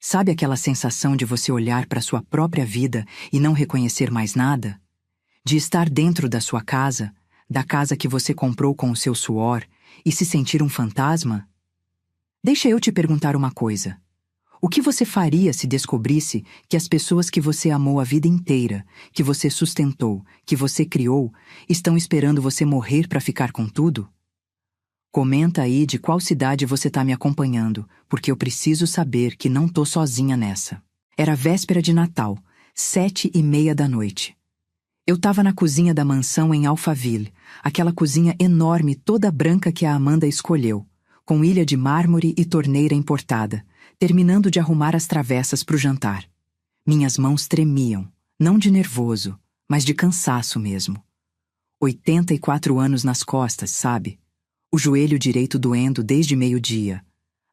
Sabe aquela sensação de você olhar para sua própria vida e não reconhecer mais nada? De estar dentro da sua casa, da casa que você comprou com o seu suor, e se sentir um fantasma? Deixa eu te perguntar uma coisa. O que você faria se descobrisse que as pessoas que você amou a vida inteira, que você sustentou, que você criou, estão esperando você morrer para ficar com tudo? Comenta aí de qual cidade você tá me acompanhando, porque eu preciso saber que não tô sozinha nessa. Era véspera de Natal, 7h30 da noite. Eu tava na cozinha da mansão em Alphaville, aquela cozinha enorme toda branca que a Amanda escolheu, com ilha de mármore e torneira importada, terminando de arrumar as travessas pro jantar. Minhas mãos tremiam, não de nervoso, mas de cansaço mesmo. 84 anos nas costas, sabe? O joelho direito doendo desde meio-dia.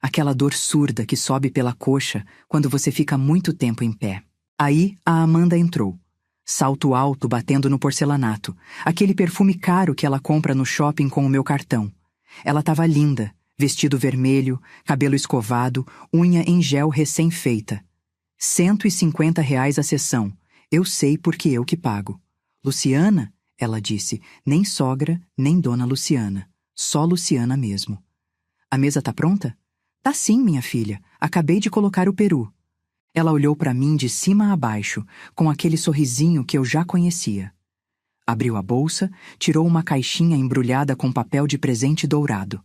Aquela dor surda que sobe pela coxa quando você fica muito tempo em pé. Aí a Amanda entrou. Salto alto batendo no porcelanato, aquele perfume caro que ela compra no shopping com o meu cartão. Ela estava linda, vestido vermelho, cabelo escovado, unha em gel recém-feita. R$ 150 a sessão. Eu sei porque eu que pago. Luciana? Ela disse, nem sogra, nem dona Luciana. Só Luciana mesmo. A mesa tá pronta? Tá sim, minha filha. Acabei de colocar o peru. Ela olhou para mim de cima a baixo, com aquele sorrisinho que eu já conhecia. Abriu a bolsa, tirou uma caixinha embrulhada com papel de presente dourado.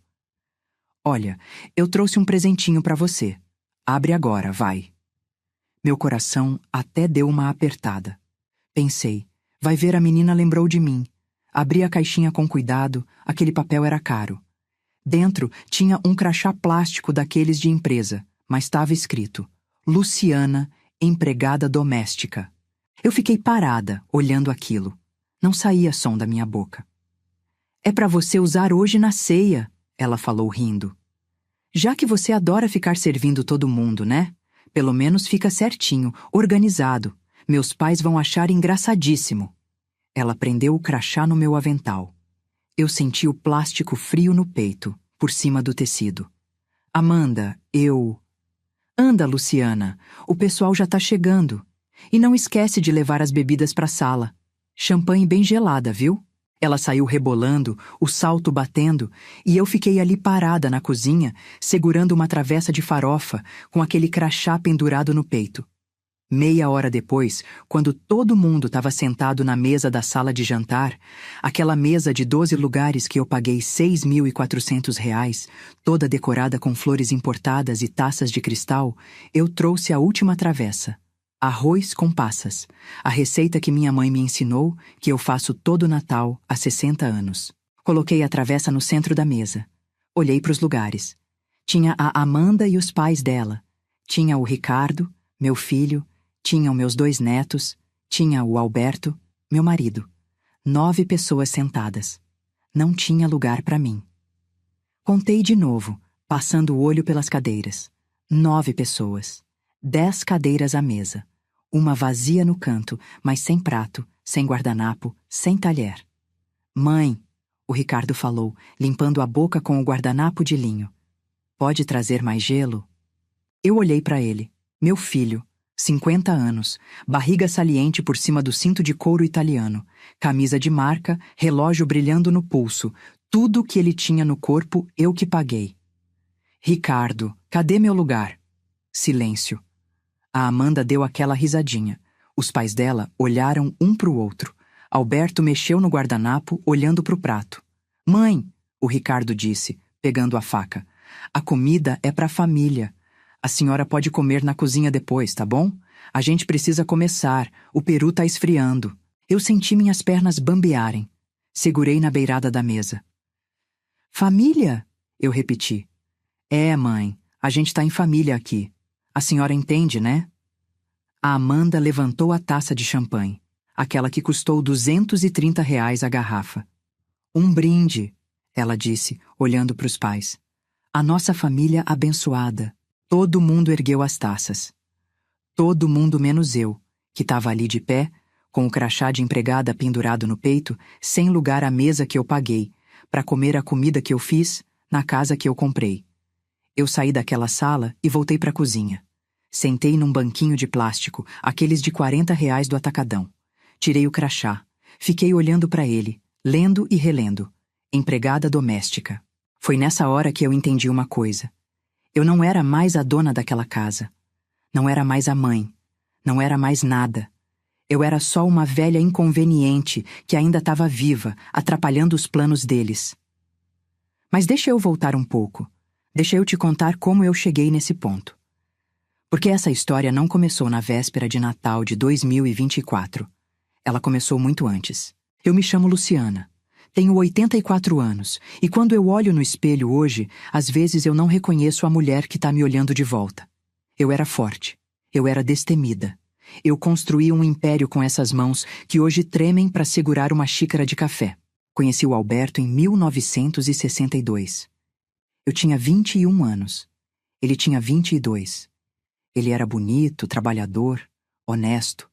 Olha, eu trouxe um presentinho para você. Abre agora, vai. Meu coração até deu uma apertada. Pensei, vai ver, a menina lembrou de mim. Abri a caixinha com cuidado, aquele papel era caro. Dentro tinha um crachá plástico daqueles de empresa, mas estava escrito: Luciana, empregada doméstica. Eu fiquei parada, olhando aquilo. Não saía som da minha boca. É para você usar hoje na ceia, ela falou rindo. Já que você adora ficar servindo todo mundo, né? Pelo menos fica certinho, organizado. Meus pais vão achar engraçadíssimo. Ela prendeu o crachá no meu avental. Eu senti o plástico frio no peito, por cima do tecido. Amanda, eu... Anda, Luciana, o pessoal já tá chegando. E não esquece de levar as bebidas pra sala. Champanhe bem gelada, viu? Ela saiu rebolando, o salto batendo, e eu fiquei ali parada na cozinha, segurando uma travessa de farofa, com aquele crachá pendurado no peito. Meia hora depois, quando todo mundo estava sentado na mesa da sala de jantar, aquela mesa de 12 lugares que eu paguei R$ 6.400, toda decorada com flores importadas e taças de cristal, eu trouxe a última travessa. Arroz com passas, a receita que minha mãe me ensinou, que eu faço todo Natal há 60 anos. Coloquei a travessa no centro da mesa. Olhei para os lugares. Tinha a Amanda e os pais dela. Tinha o Ricardo, meu filho. Tinham meus 2 netos, tinha o Alberto, meu marido. 9 pessoas sentadas. Não tinha lugar para mim. Contei de novo, passando o olho pelas cadeiras. 9 pessoas. 10 cadeiras à mesa. Uma vazia no canto, mas sem prato, sem guardanapo, sem talher. Mãe, o Ricardo falou, limpando a boca com o guardanapo de linho. Pode trazer mais gelo? Eu olhei para ele. Meu filho. 50 anos, barriga saliente por cima do cinto de couro italiano, camisa de marca, relógio brilhando no pulso, tudo que ele tinha no corpo eu que paguei. Ricardo, cadê meu lugar? Silêncio. A Amanda deu aquela risadinha. Os pais dela olharam um pro outro. Alberto mexeu no guardanapo, olhando pro prato. Mãe, o Ricardo disse, pegando a faca, a comida é pra família. A senhora pode comer na cozinha depois, tá bom? A gente precisa começar. O peru tá esfriando. Eu senti minhas pernas bambearem. Segurei na beirada da mesa. Família? Eu repeti. É, mãe. A gente tá em família aqui. A senhora entende, né? A Amanda levantou a taça de champanhe. Aquela que custou R$ 230 a garrafa. Um brinde, ela disse, olhando para os pais. A nossa família abençoada. Todo mundo ergueu as taças. Todo mundo menos eu, que estava ali de pé, com o crachá de empregada pendurado no peito, sem lugar à mesa que eu paguei, para comer a comida que eu fiz na casa que eu comprei. Eu saí daquela sala e voltei para a cozinha. Sentei num banquinho de plástico, aqueles de R$ 40 do Atacadão. Tirei o crachá. Fiquei olhando para ele, lendo e relendo. Empregada doméstica. Foi nessa hora que eu entendi uma coisa. Eu não era mais a dona daquela casa. Não era mais a mãe. Não era mais nada. Eu era só uma velha inconveniente que ainda estava viva, atrapalhando os planos deles. Mas deixa eu voltar um pouco. Deixa eu te contar como eu cheguei nesse ponto. Porque essa história não começou na véspera de Natal de 2024. Ela começou muito antes. Eu me chamo Luciana. Tenho 84 anos, e quando eu olho no espelho hoje, às vezes eu não reconheço a mulher que está me olhando de volta. Eu era forte. Eu era destemida. Eu construí um império com essas mãos que hoje tremem para segurar uma xícara de café. Conheci o Alberto em 1962. Eu tinha 21 anos. Ele tinha 22. Ele era bonito, trabalhador, honesto.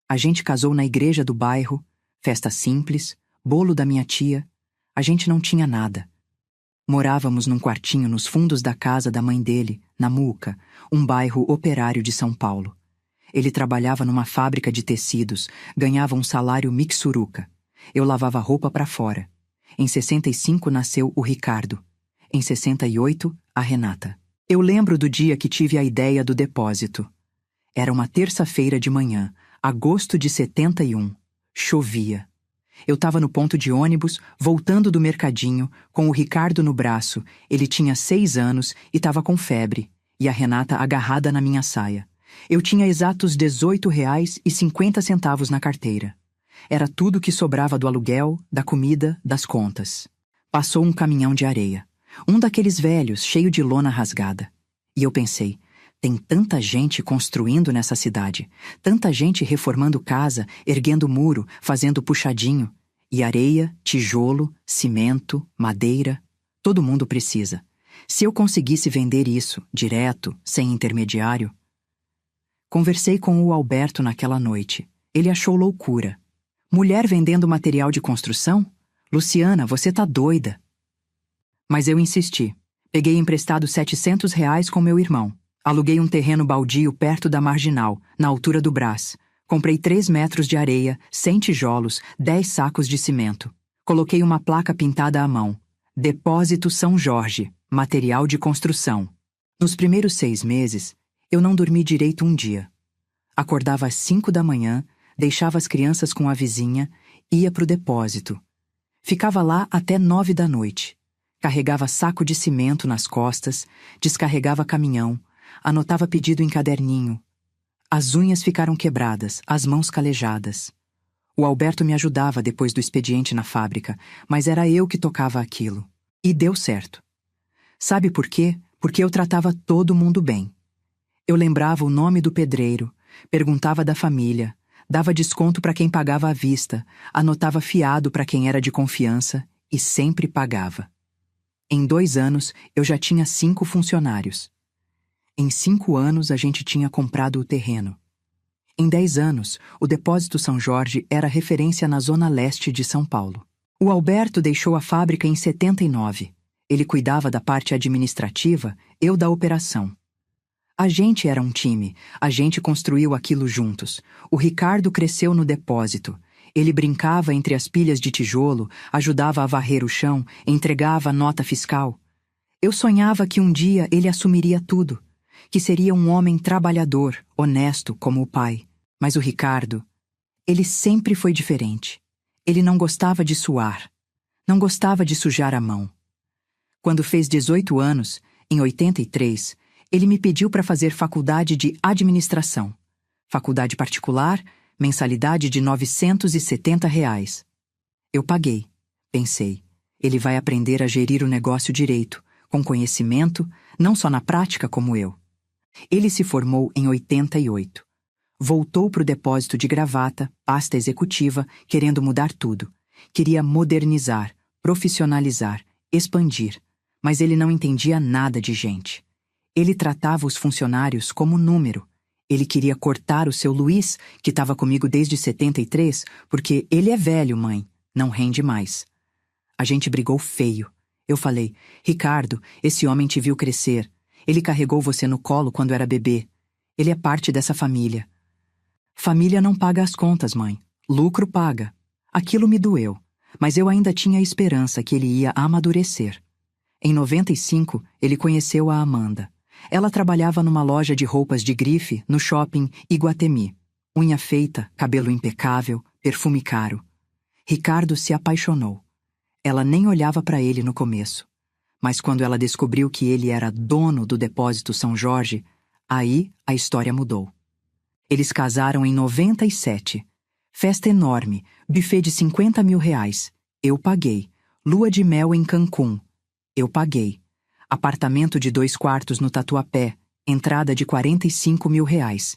A gente casou na igreja do bairro, festa simples, bolo da minha tia. A gente não tinha nada. Morávamos num quartinho nos fundos da casa da mãe dele, na Muca, um bairro operário de São Paulo. Ele trabalhava numa fábrica de tecidos, ganhava um salário mixuruca. Eu lavava roupa para fora. Em 65 nasceu o Ricardo. Em 68, a Renata. Eu lembro do dia que tive a ideia do depósito. Era uma terça-feira de manhã, agosto de 71. Chovia. Eu estava no ponto de ônibus, voltando do mercadinho, com o Ricardo no braço. Ele tinha 6 anos e estava com febre, e a Renata agarrada na minha saia. Eu tinha exatos R$ 18,50 na carteira. Era tudo que sobrava do aluguel, da comida, das contas. Passou um caminhão de areia. Um daqueles velhos, cheio de lona rasgada. E eu pensei, tem tanta gente construindo nessa cidade, tanta gente reformando casa, erguendo muro, fazendo puxadinho. E areia, tijolo, cimento, madeira. Todo mundo precisa. Se eu conseguisse vender isso, direto, sem intermediário... Conversei com o Alberto naquela noite. Ele achou loucura. Mulher vendendo material de construção? Luciana, você tá doida. Mas eu insisti. Peguei emprestado R$ 700 com meu irmão. Aluguei um terreno baldio perto da Marginal, na altura do Brás. Comprei 3 metros de areia, 100 tijolos, 10 sacos de cimento. Coloquei uma placa pintada à mão. Depósito São Jorge, material de construção. Nos primeiros 6 meses, eu não dormi direito um dia. Acordava às 5 da manhã, deixava as crianças com a vizinha, ia pro depósito. Ficava lá até 9 da noite. Carregava saco de cimento nas costas, descarregava caminhão, anotava pedido em caderninho. As unhas ficaram quebradas, as mãos calejadas. O Alberto me ajudava depois do expediente na fábrica, mas era eu que tocava aquilo. E deu certo. Sabe por quê? Porque eu tratava todo mundo bem. Eu lembrava o nome do pedreiro, perguntava da família, dava desconto para quem pagava à vista, anotava fiado para quem era de confiança e sempre pagava. Em 2 anos, eu já tinha 5 funcionários. Em 5 anos, a gente tinha comprado o terreno. Em 10 anos, o Depósito São Jorge era referência na zona leste de São Paulo. O Alberto deixou a fábrica em 79. Ele cuidava da parte administrativa, eu da operação. A gente era um time, a gente construiu aquilo juntos. O Ricardo cresceu no depósito. Ele brincava entre as pilhas de tijolo, ajudava a varrer o chão, entregava a nota fiscal. Eu sonhava que um dia ele assumiria tudo, que seria um homem trabalhador, honesto como o pai. Mas o Ricardo, ele sempre foi diferente. Ele não gostava de suar, não gostava de sujar a mão. Quando fez 18 anos, em 83, ele me pediu para fazer faculdade de administração. Faculdade particular, mensalidade de R$ 970. Eu paguei. Pensei, ele vai aprender a gerir o negócio direito, com conhecimento, não só na prática como eu. Ele se formou em 88. Voltou para o depósito de gravata, pasta executiva, querendo mudar tudo. Queria modernizar, profissionalizar, expandir. Mas ele não entendia nada de gente. Ele tratava os funcionários como número. Ele queria cortar o seu Luiz, que estava comigo desde 73, porque ele é velho, mãe, não rende mais. A gente brigou feio. Eu falei, Ricardo, esse homem te viu crescer. Ele carregou você no colo quando era bebê. Ele é parte dessa família. Família não paga as contas, mãe. Lucro paga. Aquilo me doeu, mas eu ainda tinha a esperança que ele ia amadurecer. Em 95, ele conheceu a Amanda. Ela trabalhava numa loja de roupas de grife no shopping Iguatemi. Unha feita, cabelo impecável, perfume caro. Ricardo se apaixonou. Ela nem olhava para ele no começo. Mas quando ela descobriu que ele era dono do Depósito São Jorge, aí a história mudou. Eles casaram em 97. Festa enorme, buffet de 50 mil reais. Eu paguei. Lua de mel em Cancún. Eu paguei. Apartamento de 2 quartos no Tatuapé. Entrada de 45 mil reais.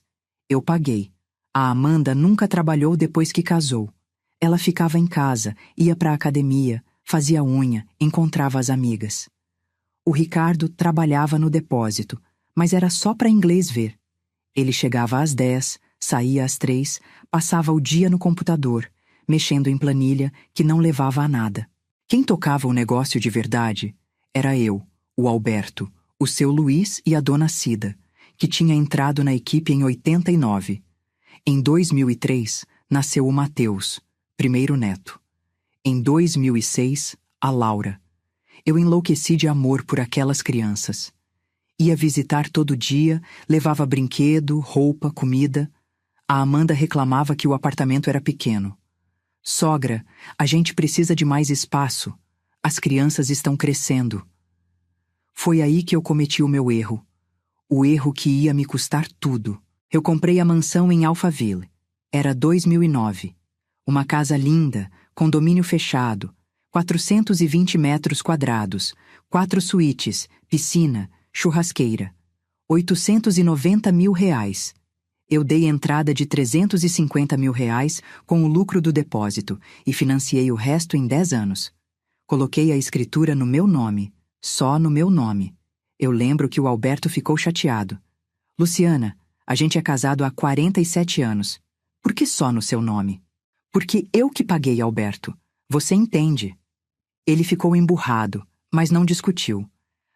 Eu paguei. A Amanda nunca trabalhou depois que casou. Ela ficava em casa, ia para a academia, fazia unha, encontrava as amigas. O Ricardo trabalhava no depósito, mas era só para inglês ver. Ele chegava às 10, saía às 3, passava o dia no computador, mexendo em planilha que não levava a nada. Quem tocava o negócio de verdade era eu, o Alberto, o seu Luiz e a dona Cida, que tinha entrado na equipe em 89. Em 2003, nasceu o Mateus, primeiro neto. Em 2006, a Laura. Eu enlouqueci de amor por aquelas crianças. Ia visitar todo dia, levava brinquedo, roupa, comida. A Amanda reclamava que o apartamento era pequeno. Sogra, a gente precisa de mais espaço. As crianças estão crescendo. Foi aí que eu cometi o meu erro. O erro que ia me custar tudo. Eu comprei a mansão em Alphaville. Era 2009. Uma casa linda, condomínio fechado, 420 metros quadrados, 4 suítes, piscina, churrasqueira. 890 mil reais. Eu dei entrada de 350 mil reais com o lucro do depósito e financiei o resto em 10 anos. Coloquei a escritura no meu nome, só no meu nome. Eu lembro que o Alberto ficou chateado. Luciana, a gente é casado há 47 anos. Por que só no seu nome? Porque eu que paguei, Alberto. Você entende. Ele ficou emburrado, mas não discutiu.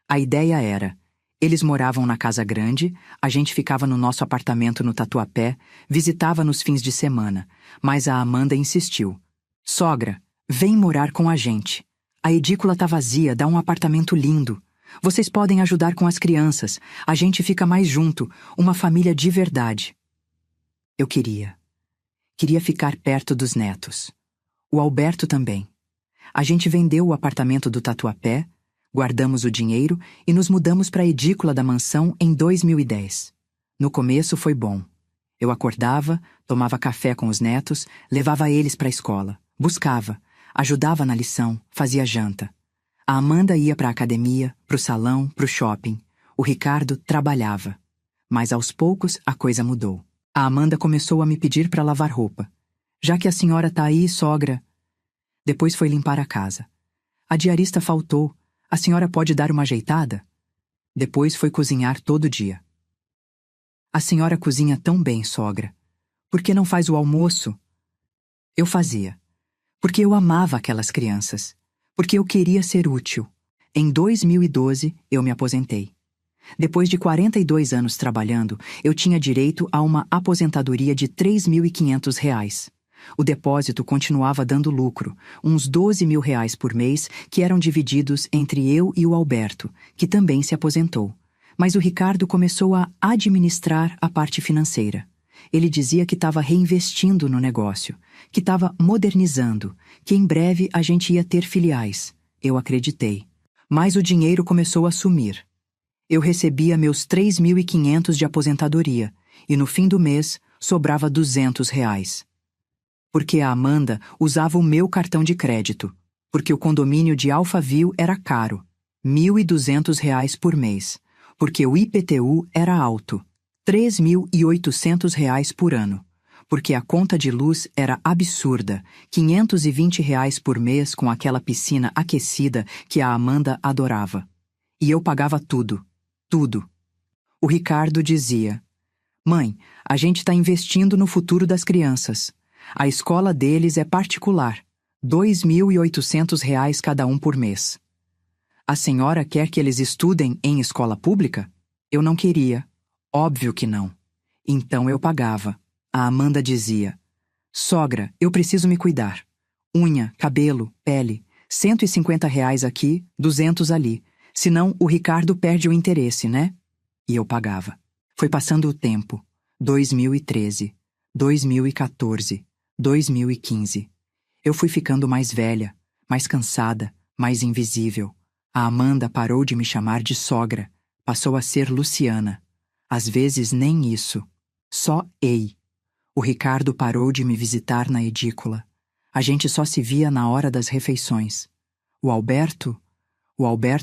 A ideia era: eles moravam na casa grande, a gente ficava no nosso apartamento no Tatuapé, visitava nos fins de semana, mas a Amanda insistiu. Sogra, vem morar com a gente. A edícula tá vazia, dá um apartamento lindo. Vocês podem ajudar com as crianças, a gente fica mais junto, uma família de verdade. Eu queria. Queria ficar perto dos netos. O Alberto também. A gente vendeu o apartamento do Tatuapé, guardamos o dinheiro e nos mudamos para a edícula da mansão em 2010. No começo foi bom. Eu acordava, tomava café com os netos, levava eles para a escola, buscava, ajudava na lição, fazia janta. A Amanda ia para a academia, para o salão, para o shopping. O Ricardo trabalhava. Mas aos poucos a coisa mudou. A Amanda começou a me pedir para lavar roupa. Já que a senhora tá aí, sogra. Depois foi limpar a casa. A diarista faltou. A senhora pode dar uma ajeitada? Depois foi cozinhar todo dia. A senhora cozinha tão bem, sogra. Por que não faz o almoço? Eu fazia. Porque eu amava aquelas crianças. Porque eu queria ser útil. Em 2012, eu me aposentei. Depois de 42 anos trabalhando, eu tinha direito a uma aposentadoria de R$ 3.500. O depósito continuava dando lucro, uns 12 mil reais por mês, que eram divididos entre eu e o Alberto, que também se aposentou. Mas o Ricardo começou a administrar a parte financeira. Ele dizia que estava reinvestindo no negócio, que estava modernizando, que em breve a gente ia ter filiais. Eu acreditei. Mas o dinheiro começou a sumir. Eu recebia meus 3.500 de aposentadoria e no fim do mês sobrava R$ 200. Porque a Amanda usava o meu cartão de crédito, porque o condomínio de Alphaville era caro, R$ 1.200 por mês, porque o IPTU era alto, R$ 3.800 por ano, porque a conta de luz era absurda, R$ 520 por mês com aquela piscina aquecida que a Amanda adorava. E eu pagava tudo, tudo. O Ricardo dizia: Mãe, a gente está investindo no futuro das crianças. A escola deles é particular, R$ 2.800 cada um por mês. A senhora quer que eles estudem em escola pública? Eu não queria. Óbvio que não. Então eu pagava. A Amanda dizia: sogra, eu preciso me cuidar. Unha, cabelo, pele, R$ 150 aqui, 200 ali. Senão o Ricardo perde o interesse, né? E eu pagava. Foi passando o tempo. 2013, 2014, 2015. Eu fui ficando mais velha, mais cansada, mais invisível. A Amanda parou de me chamar de sogra. Passou a ser Luciana. Às vezes nem isso. Só ei. O Ricardo parou de me visitar na edícula. A gente só se via na hora das refeições. O Alberto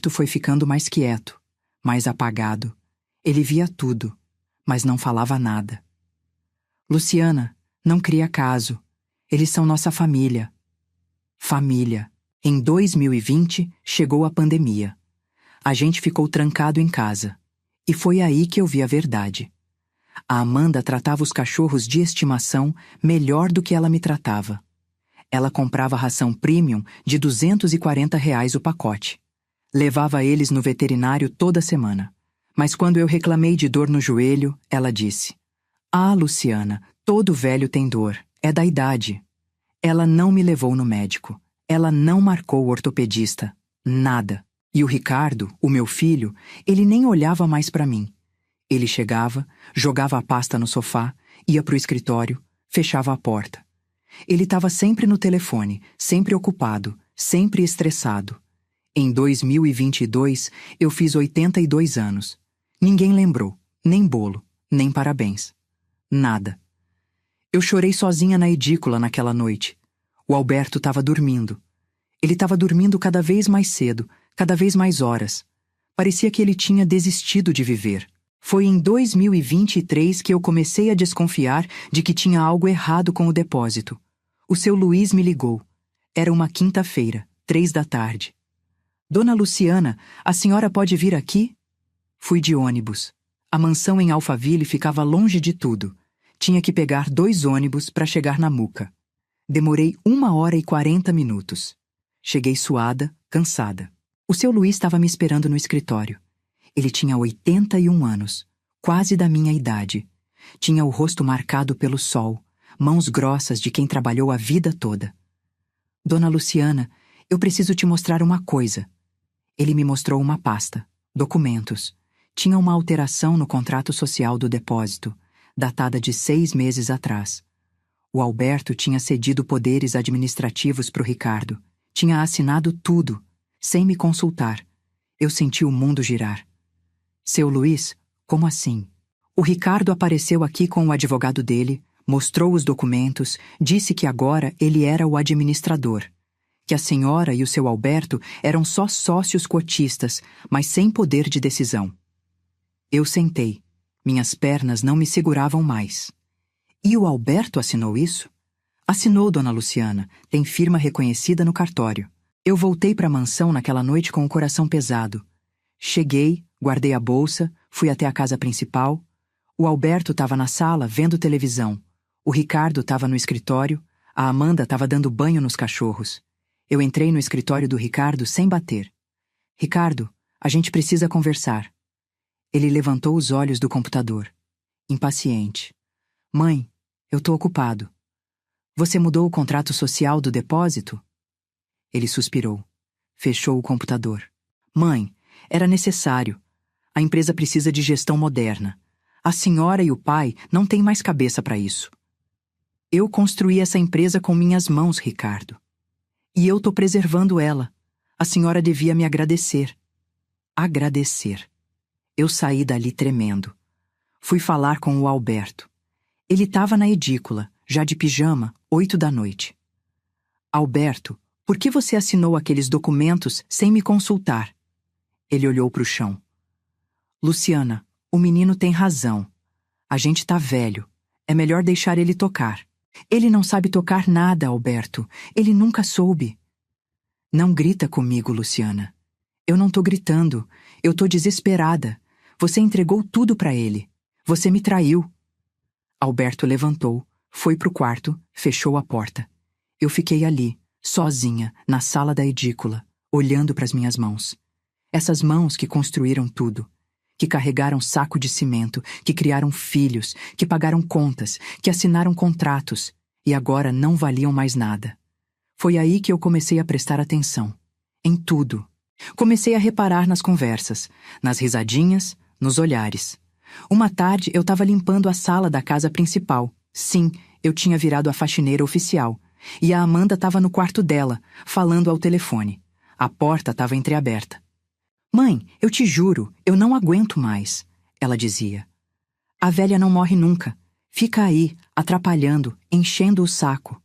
foi ficando mais quieto, mais apagado. Ele via tudo, mas não falava nada. Luciana, não cria caso. Eles são nossa família. Família. Em 2020, chegou a pandemia. A gente ficou trancado em casa. E foi aí que eu vi a verdade. A Amanda tratava os cachorros de estimação melhor do que ela me tratava. Ela comprava ração premium de R$ 240 o pacote. Levava eles no veterinário toda semana. Mas quando eu reclamei de dor no joelho, ela disse: ah, Luciana, todo velho tem dor. É da idade. Ela não me levou no médico. Ela não marcou o ortopedista. Nada. E o Ricardo, o meu filho, ele nem olhava mais para mim. Ele chegava, jogava a pasta no sofá, ia pro escritório, fechava a porta. Ele estava sempre no telefone, sempre ocupado, sempre estressado. Em 2022, eu fiz 82 anos. Ninguém lembrou, nem bolo, nem parabéns. Nada. Eu chorei sozinha na edícula naquela noite. O Alberto estava dormindo. Ele estava dormindo cada vez mais cedo, cada vez mais horas. Parecia que ele tinha desistido de viver. Foi em 2023 que eu comecei a desconfiar de que tinha algo errado com o depósito. O seu Luiz me ligou. Era uma quinta-feira, 15h. Dona Luciana, a senhora pode vir aqui? Fui de ônibus. A mansão em Alphaville ficava longe de tudo. Tinha que pegar 2 ônibus para chegar na Muca. Demorei 1h40. Cheguei suada, cansada. O seu Luiz estava me esperando no escritório. Ele tinha 81 anos, quase da minha idade. Tinha o rosto marcado pelo sol, mãos grossas de quem trabalhou a vida toda. Dona Luciana, eu preciso te mostrar uma coisa. Ele me mostrou uma pasta, documentos. Tinha uma alteração no contrato social do depósito, datada de 6 meses atrás. O Alberto tinha cedido poderes administrativos para o Ricardo. Tinha assinado tudo, sem me consultar. Eu senti o mundo girar. Seu Luiz, como assim? O Ricardo apareceu aqui com o advogado dele, mostrou os documentos, disse que agora ele era o administrador. Que a senhora e o seu Alberto eram só sócios cotistas, mas sem poder de decisão. Eu sentei. Minhas pernas não me seguravam mais. E o Alberto assinou isso? Assinou, dona Luciana. Tem firma reconhecida no cartório. Eu voltei para a mansão naquela noite com o coração pesado. Cheguei, guardei a bolsa, fui até a casa principal. O Alberto estava na sala, vendo televisão. O Ricardo estava no escritório. A Amanda estava dando banho nos cachorros. Eu entrei no escritório do Ricardo sem bater. Ricardo, a gente precisa conversar. Ele levantou os olhos do computador. Impaciente. Mãe, eu tô ocupado. Você mudou o contrato social do depósito? Ele suspirou. Fechou o computador. Mãe, era necessário. A empresa precisa de gestão moderna. A senhora e o pai não têm mais cabeça para isso. Eu construí essa empresa com minhas mãos, Ricardo. E eu tô preservando ela. A senhora devia me agradecer. Agradecer. Eu saí dali tremendo. Fui falar com o Alberto. Ele estava na edícula, já de pijama, 20h. Alberto, por que você assinou aqueles documentos sem me consultar? Ele olhou para o chão. Luciana, o menino tem razão. A gente tá velho. É melhor deixar ele tocar. Ele não sabe tocar nada, Alberto. Ele nunca soube. Não grita comigo, Luciana. Eu não tô gritando. Eu tô desesperada. Você entregou tudo para ele. Você me traiu. Alberto levantou, foi pro quarto, fechou a porta. Eu fiquei ali, sozinha, na sala da edícula, olhando para as minhas mãos. Essas mãos que construíram tudo, que carregaram saco de cimento, que criaram filhos, que pagaram contas, que assinaram contratos e agora não valiam mais nada. Foi aí que eu comecei a prestar atenção. Em tudo. Comecei a reparar nas conversas, nas risadinhas, nos olhares. Uma tarde eu estava limpando a sala da casa principal. Sim, eu tinha virado a faxineira oficial. E a Amanda estava no quarto dela, falando ao telefone. A porta estava entreaberta. "Mãe, eu te juro, eu não aguento mais", ela dizia. "A velha não morre nunca. Fica aí, atrapalhando, enchendo o saco.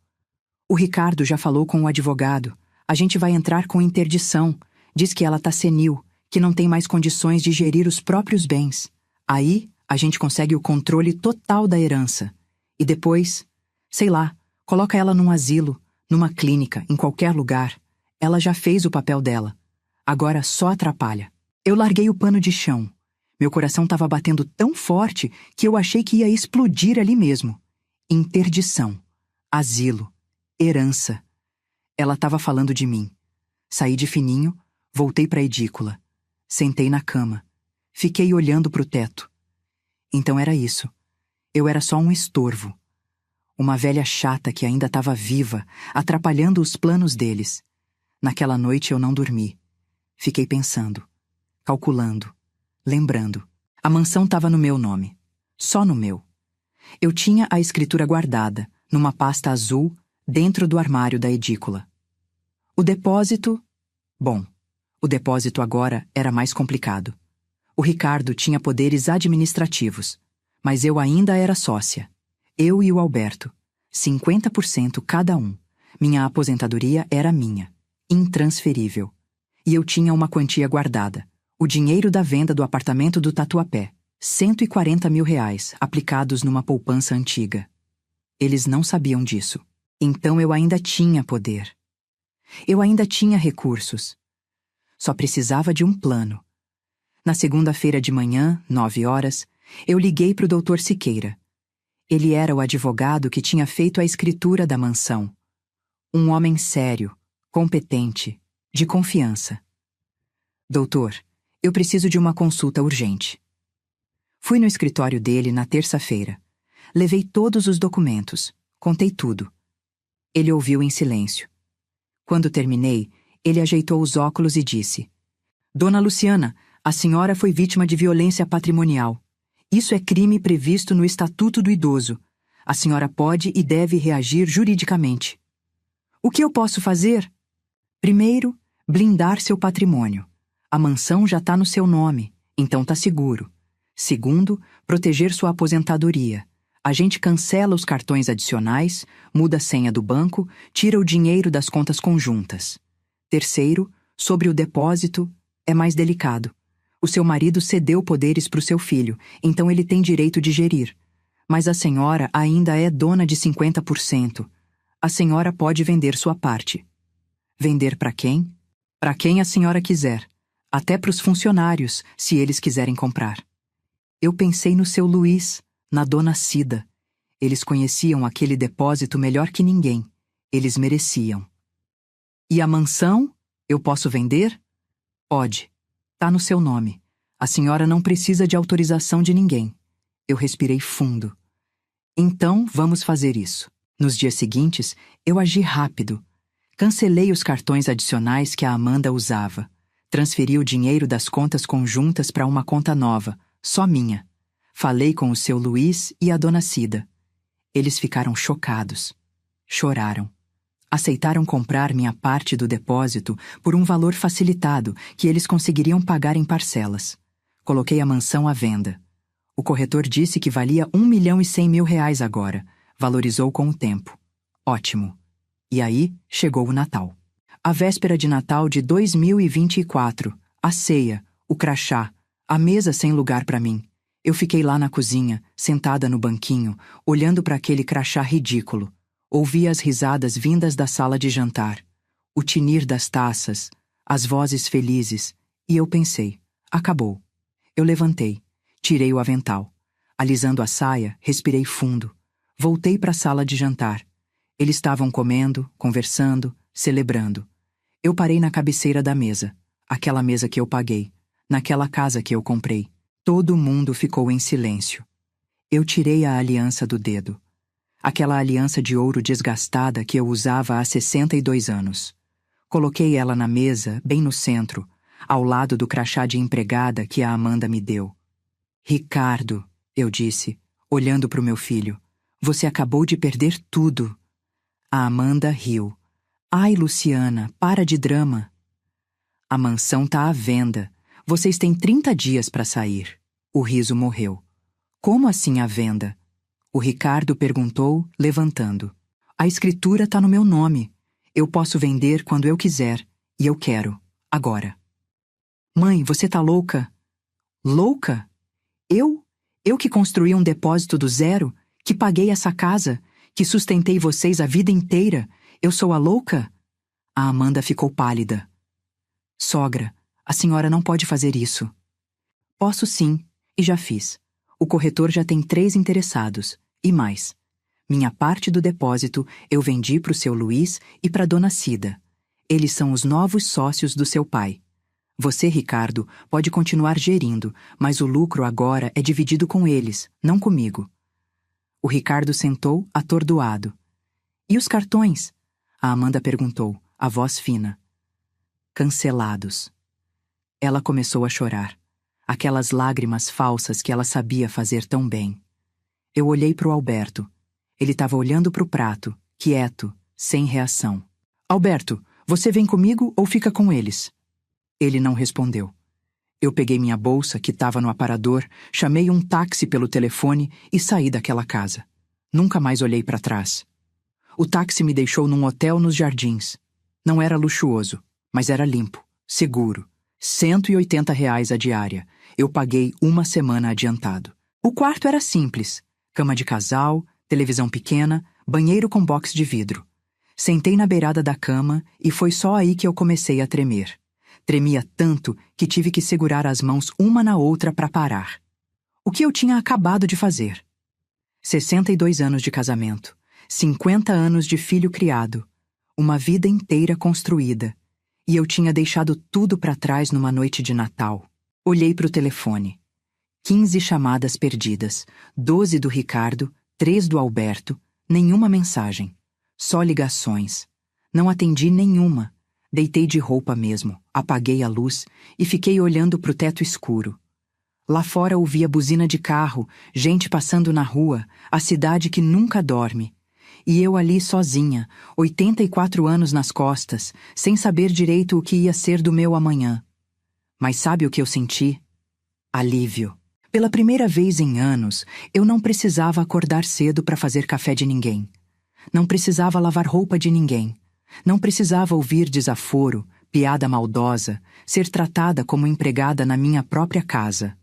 O Ricardo já falou com o advogado. A gente vai entrar com interdição. Diz que ela tá senil, que não tem mais condições de gerir os próprios bens. Aí, a gente consegue o controle total da herança. E depois, sei lá, coloca ela num asilo, numa clínica, em qualquer lugar. Ela já fez o papel dela. Agora só atrapalha." Eu larguei o pano de chão. Meu coração estava batendo tão forte que eu achei que ia explodir ali mesmo. Interdição. Asilo. Herança. Ela estava falando de mim. Saí de fininho, voltei para a edícula. Sentei na cama. Fiquei olhando para o teto. Então era isso. Eu era só um estorvo. Uma velha chata que ainda estava viva, atrapalhando os planos deles. Naquela noite eu não dormi. Fiquei pensando, calculando, lembrando. A mansão estava no meu nome. Só no meu. Eu tinha a escritura guardada, numa pasta azul, dentro do armário da edícula. O depósito... Bom, o depósito agora era mais complicado. O Ricardo tinha poderes administrativos, mas eu ainda era sócia. Eu e o Alberto. 50% cada um. Minha aposentadoria era minha, intransferível. E eu tinha uma quantia guardada. O dinheiro da venda do apartamento do Tatuapé. 140 mil reais, aplicados numa poupança antiga. Eles não sabiam disso. Então eu ainda tinha poder. Eu ainda tinha recursos. Só precisava de um plano. Na segunda-feira de manhã, 9 horas, eu liguei para o Dr. Siqueira. Ele era o advogado que tinha feito a escritura da mansão. Um homem sério, competente, de confiança. "Doutor, eu preciso de uma consulta urgente." Fui no escritório dele na terça-feira. Levei todos os documentos, contei tudo. Ele ouviu em silêncio. Quando terminei, ele ajeitou os óculos e disse: "Dona Luciana, a senhora foi vítima de violência patrimonial. Isso é crime previsto no Estatuto do Idoso. A senhora pode e deve reagir juridicamente." "O que eu posso fazer?" "Primeiro, blindar seu patrimônio. A mansão já está no seu nome, então está seguro. Segundo, proteger sua aposentadoria. A gente cancela os cartões adicionais, muda a senha do banco, tira o dinheiro das contas conjuntas. Terceiro, sobre o depósito, é mais delicado. O seu marido cedeu poderes para o seu filho, então ele tem direito de gerir. Mas a senhora ainda é dona de 50%. A senhora pode vender sua parte." "Vender para quem?" "Para quem a senhora quiser. Até para os funcionários, se eles quiserem comprar." Eu pensei no seu Luiz, na dona Cida. Eles conheciam aquele depósito melhor que ninguém. Eles mereciam. "E a mansão? Eu posso vender?" "Pode. Tá no seu nome. A senhora não precisa de autorização de ninguém." Eu respirei fundo. "Então, vamos fazer isso." Nos dias seguintes, eu agi rápido. Cancelei os cartões adicionais que a Amanda usava. Transferi o dinheiro das contas conjuntas para uma conta nova, só minha. Falei com o seu Luiz e a dona Cida. Eles ficaram chocados. Choraram. Aceitaram comprar minha parte do depósito por um valor facilitado que eles conseguiriam pagar em parcelas. Coloquei a mansão à venda. O corretor disse que valia 1.100.000 reais agora. Valorizou com o tempo. Ótimo. E aí chegou o Natal. A véspera de Natal de 2024. A ceia, o crachá, a mesa sem lugar para mim. Eu fiquei lá na cozinha, sentada no banquinho, olhando para aquele crachá ridículo. Ouvi as risadas vindas da sala de jantar, o tinir das taças, as vozes felizes, e eu pensei, acabou. Eu levantei, tirei o avental. Alisando a saia, respirei fundo. Voltei para a sala de jantar. Eles estavam comendo, conversando, celebrando. Eu parei na cabeceira da mesa, aquela mesa que eu paguei, naquela casa que eu comprei. Todo mundo ficou em silêncio. Eu tirei a aliança do dedo. Aquela aliança de ouro desgastada que eu usava há 62 anos. Coloquei ela na mesa, bem no centro, ao lado do crachá de empregada que a Amanda me deu. Ricardo, eu disse, olhando para o meu filho, você acabou de perder tudo. A Amanda riu. Ai, Luciana, para de drama. A mansão tá à venda. Vocês têm 30 dias para sair. O riso morreu. Como assim à venda? O Ricardo perguntou, levantando. A escritura tá no meu nome. Eu posso vender quando eu quiser. E eu quero. Agora. Mãe, você tá louca? Louca? Eu? Eu que construí um depósito do zero? Que paguei essa casa? Que sustentei vocês a vida inteira? Eu sou a louca? A Amanda ficou pálida. Sogra, a senhora não pode fazer isso. Posso sim, e já fiz. O corretor já tem 3 interessados, e mais. Minha parte do depósito eu vendi para o seu Luiz e para Dona Cida. Eles são os novos sócios do seu pai. Você, Ricardo, pode continuar gerindo, mas o lucro agora é dividido com eles, não comigo. O Ricardo sentou, atordoado. E os cartões? A Amanda perguntou, a voz fina. Cancelados. Ela começou a chorar. Aquelas lágrimas falsas que ela sabia fazer tão bem. Eu olhei para o Alberto. Ele estava olhando para o prato, quieto, sem reação. Alberto, você vem comigo ou fica com eles? Ele não respondeu. Eu peguei minha bolsa, que estava no aparador, chamei um táxi pelo telefone e saí daquela casa. Nunca mais olhei para trás. O táxi me deixou num hotel nos Jardins. Não era luxuoso, mas era limpo, seguro. R$ 180 a diária. Eu paguei 1 semana adiantado. O quarto era simples. Cama de casal, televisão pequena, banheiro com box de vidro. Sentei na beirada da cama e foi só aí que eu comecei a tremer. Tremia tanto que tive que segurar as mãos uma na outra para parar. O que eu tinha acabado de fazer? 62 anos de casamento, 50 anos de filho criado, uma vida inteira construída, e eu tinha deixado tudo para trás numa noite de Natal. Olhei para o telefone. 15 chamadas perdidas, 12 do Ricardo, 3 do Alberto, nenhuma mensagem. Só ligações. Não atendi nenhuma. Deitei de roupa mesmo, apaguei a luz e fiquei olhando para o teto escuro. Lá fora ouvia buzina de carro, gente passando na rua, a cidade que nunca dorme. E eu ali sozinha, 84 anos nas costas, sem saber direito o que ia ser do meu amanhã. Mas sabe o que eu senti? Alívio. Pela primeira vez em anos, eu não precisava acordar cedo para fazer café de ninguém. Não precisava lavar roupa de ninguém. Não precisava ouvir desaforo, piada maldosa, ser tratada como empregada na minha própria casa.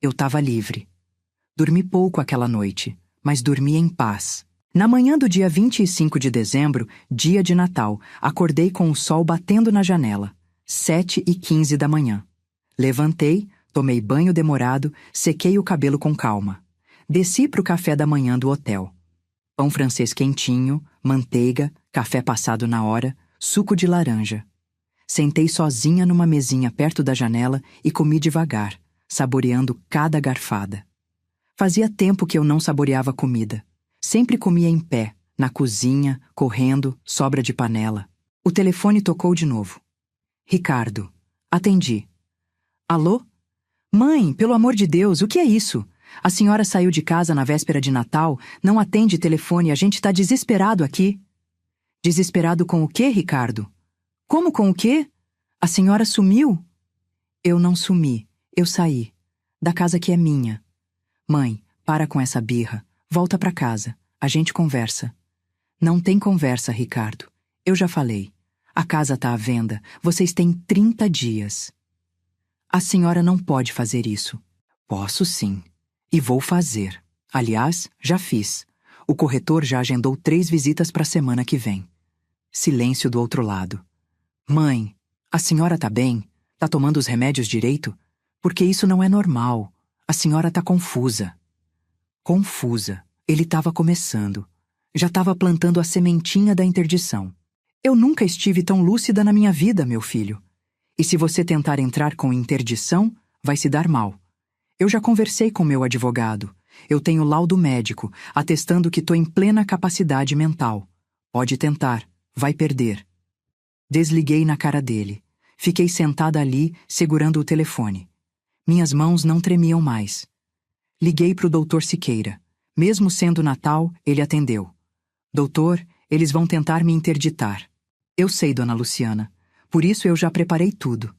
Eu estava livre. Dormi pouco aquela noite, mas dormi em paz. Na manhã do dia 25 de dezembro, dia de Natal, acordei com o sol batendo na janela. 7h15 da manhã. Levantei, tomei banho demorado, sequei o cabelo com calma. Desci para o café da manhã do hotel. Pão francês quentinho, manteiga, café passado na hora, suco de laranja. Sentei sozinha numa mesinha perto da janela e comi devagar, saboreando cada garfada. Fazia tempo que eu não saboreava comida. Sempre comia em pé, na cozinha, correndo, sobra de panela. O telefone tocou de novo. Ricardo. Atendi. Alô? Mãe, pelo amor de Deus, o que é isso? A senhora saiu de casa na véspera de Natal, não atende telefone, a gente tá desesperado aqui. Desesperado com o quê, Ricardo? Como com o quê? A senhora sumiu? Eu não sumi, eu saí. Da casa que é minha. Mãe, para com essa birra. Volta pra casa, a gente conversa. Não tem conversa, Ricardo. Eu já falei. A casa tá à venda, vocês têm 30 dias. A senhora não pode fazer isso. Posso sim. E vou fazer. Aliás, já fiz. O corretor já agendou 3 visitas para a semana que vem. Silêncio do outro lado. Mãe, a senhora tá bem? Tá tomando os remédios direito? Porque isso não é normal. A senhora tá confusa. Confusa. Ele estava começando. Já estava plantando a sementinha da interdição. Eu nunca estive tão lúcida na minha vida, meu filho. E se você tentar entrar com interdição, vai se dar mal. Eu já conversei com meu advogado. Eu tenho laudo médico, atestando que tô em plena capacidade mental. Pode tentar, vai perder. Desliguei na cara dele. Fiquei sentada ali, segurando o telefone. Minhas mãos não tremiam mais. Liguei pro Dr. Siqueira. Mesmo sendo Natal, ele atendeu. Doutor, eles vão tentar me interditar. Eu sei, dona Luciana. Por isso eu já preparei tudo.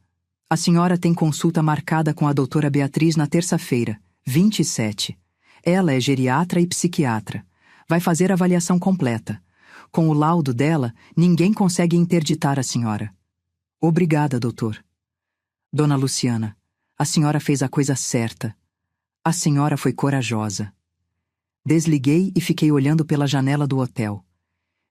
A senhora tem consulta marcada com a doutora Beatriz na terça-feira, 27. Ela é geriatra e psiquiatra. Vai fazer a avaliação completa. Com o laudo dela, ninguém consegue interditar a senhora. Obrigada, doutor. Dona Luciana, a senhora fez a coisa certa. A senhora foi corajosa. Desliguei e fiquei olhando pela janela do hotel.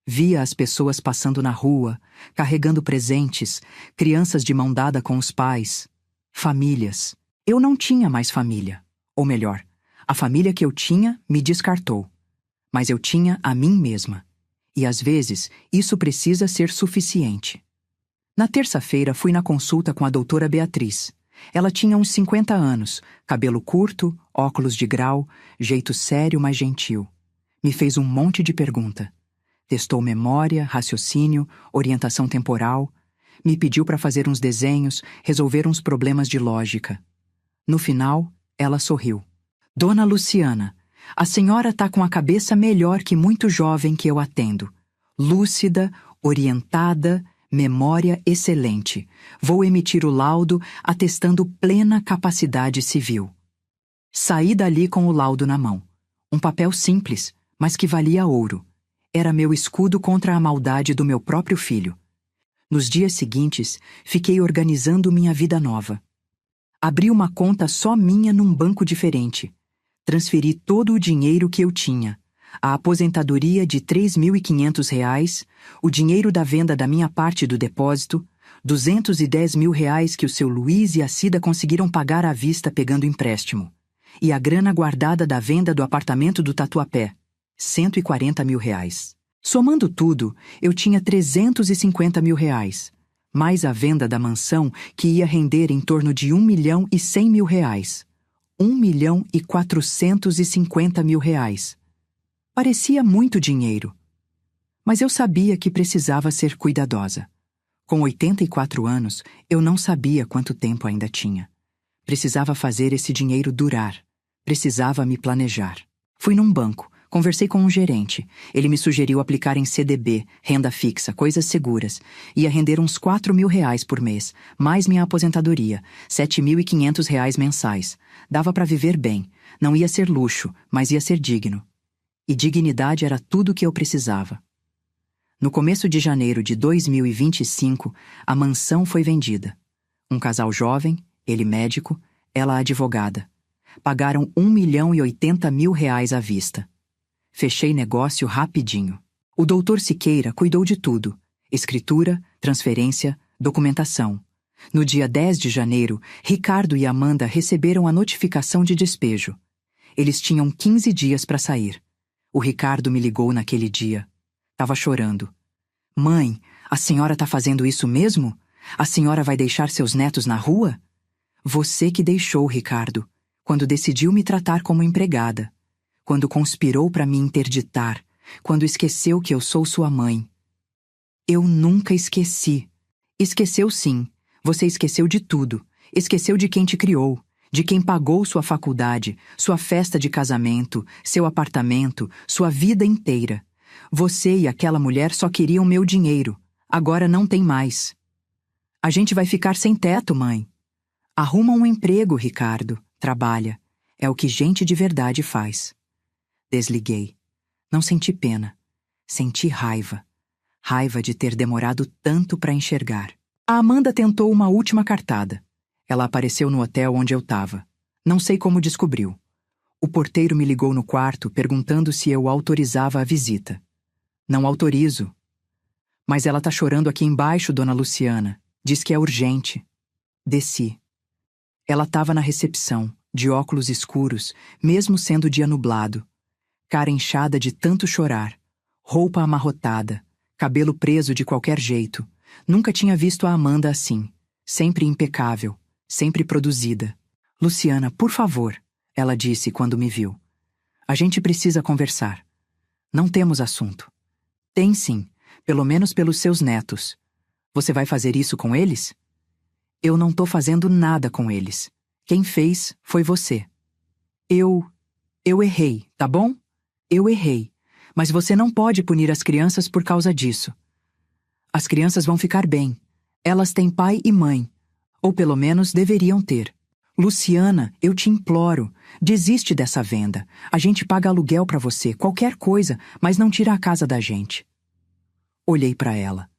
Via as pessoas passando na rua, carregando presentes, crianças de mão dada com os pais, famílias. Eu não tinha mais família. Ou melhor, a família que eu tinha me descartou. Mas eu tinha a mim mesma. E às vezes, isso precisa ser suficiente. Na terça-feira fui na consulta com a doutora Beatriz. Ela tinha uns 50 anos, cabelo curto, óculos de grau, jeito sério, mas gentil. Me fez um monte de pergunta. Testou memória, raciocínio, orientação temporal. Me pediu para fazer uns desenhos, resolver uns problemas de lógica. No final, ela sorriu. Dona Luciana, a senhora tá com a cabeça melhor que muito jovem que eu atendo. Lúcida, orientada, memória excelente. Vou emitir o laudo atestando plena capacidade civil. Saí dali com o laudo na mão. Um papel simples, mas que valia ouro. Era meu escudo contra a maldade do meu próprio filho. Nos dias seguintes, fiquei organizando minha vida nova. Abri uma conta só minha num banco diferente. Transferi todo o dinheiro que eu tinha. A aposentadoria de R$ 3.500, o dinheiro da venda da minha parte do depósito, R$ 210 mil que o seu Luiz e a Cida conseguiram pagar à vista pegando empréstimo. E a grana guardada da venda do apartamento do Tatuapé, R$ 140 mil. Somando tudo, eu tinha R$ 350 mil, mais a venda da mansão que ia render em torno de R$ 1.100.000. R$ 1.450.000. Parecia muito dinheiro. Mas eu sabia que precisava ser cuidadosa. Com 84 anos, eu não sabia quanto tempo ainda tinha. Precisava fazer esse dinheiro durar. Precisava me planejar. Fui num banco, conversei com um gerente. Ele me sugeriu aplicar em CDB, renda fixa, coisas seguras. Ia render uns R$ 4.000 por mês, mais minha aposentadoria, R$ 7.500 mensais. Dava para viver bem. Não ia ser luxo, mas ia ser digno. E dignidade era tudo o que eu precisava. No começo de janeiro de 2025, a mansão foi vendida. Um casal jovem, ele médico, ela advogada. Pagaram R$ 1.080.000 à vista. Fechei negócio rapidinho. O doutor Siqueira cuidou de tudo. Escritura, transferência, documentação. No dia 10 de janeiro, Ricardo e Amanda receberam a notificação de despejo. Eles tinham 15 dias para sair. O Ricardo me ligou naquele dia. Tava chorando. Mãe, a senhora tá fazendo isso mesmo? A senhora vai deixar seus netos na rua? Você que deixou, Ricardo, quando decidiu me tratar como empregada, quando conspirou para me interditar, quando esqueceu que eu sou sua mãe. Eu nunca esqueci. Esqueceu sim. Você esqueceu de tudo. Esqueceu de quem te criou, de quem pagou sua faculdade, sua festa de casamento, seu apartamento, sua vida inteira. Você e aquela mulher só queriam meu dinheiro. Agora não tem mais. A gente vai ficar sem teto, mãe. Arruma um emprego, Ricardo. Trabalha. É o que gente de verdade faz. Desliguei. Não senti pena. Senti raiva. Raiva de ter demorado tanto para enxergar. A Amanda tentou uma última cartada. Ela apareceu no hotel onde eu estava. Não sei como descobriu. O porteiro me ligou no quarto perguntando se eu autorizava a visita. Não autorizo. Mas ela tá chorando aqui embaixo, dona Luciana. Diz que é urgente. Desci. Ela estava na recepção, de óculos escuros, mesmo sendo dia nublado. Cara inchada de tanto chorar. Roupa amarrotada. Cabelo preso de qualquer jeito. Nunca tinha visto a Amanda assim. Sempre impecável. Sempre produzida. Luciana, por favor. Ela disse quando me viu. A gente precisa conversar. Não temos assunto. Tem sim, pelo menos pelos seus netos. Você vai fazer isso com eles? Eu não tô fazendo nada com eles. Quem fez foi você. Eu errei, tá bom? Eu errei. Mas você não pode punir as crianças por causa disso. As crianças vão ficar bem. Elas têm pai e mãe. Ou pelo menos deveriam ter. Luciana, eu te imploro, desiste dessa venda. A gente paga aluguel pra você, qualquer coisa, mas não tira a casa da gente. Olhei pra ela.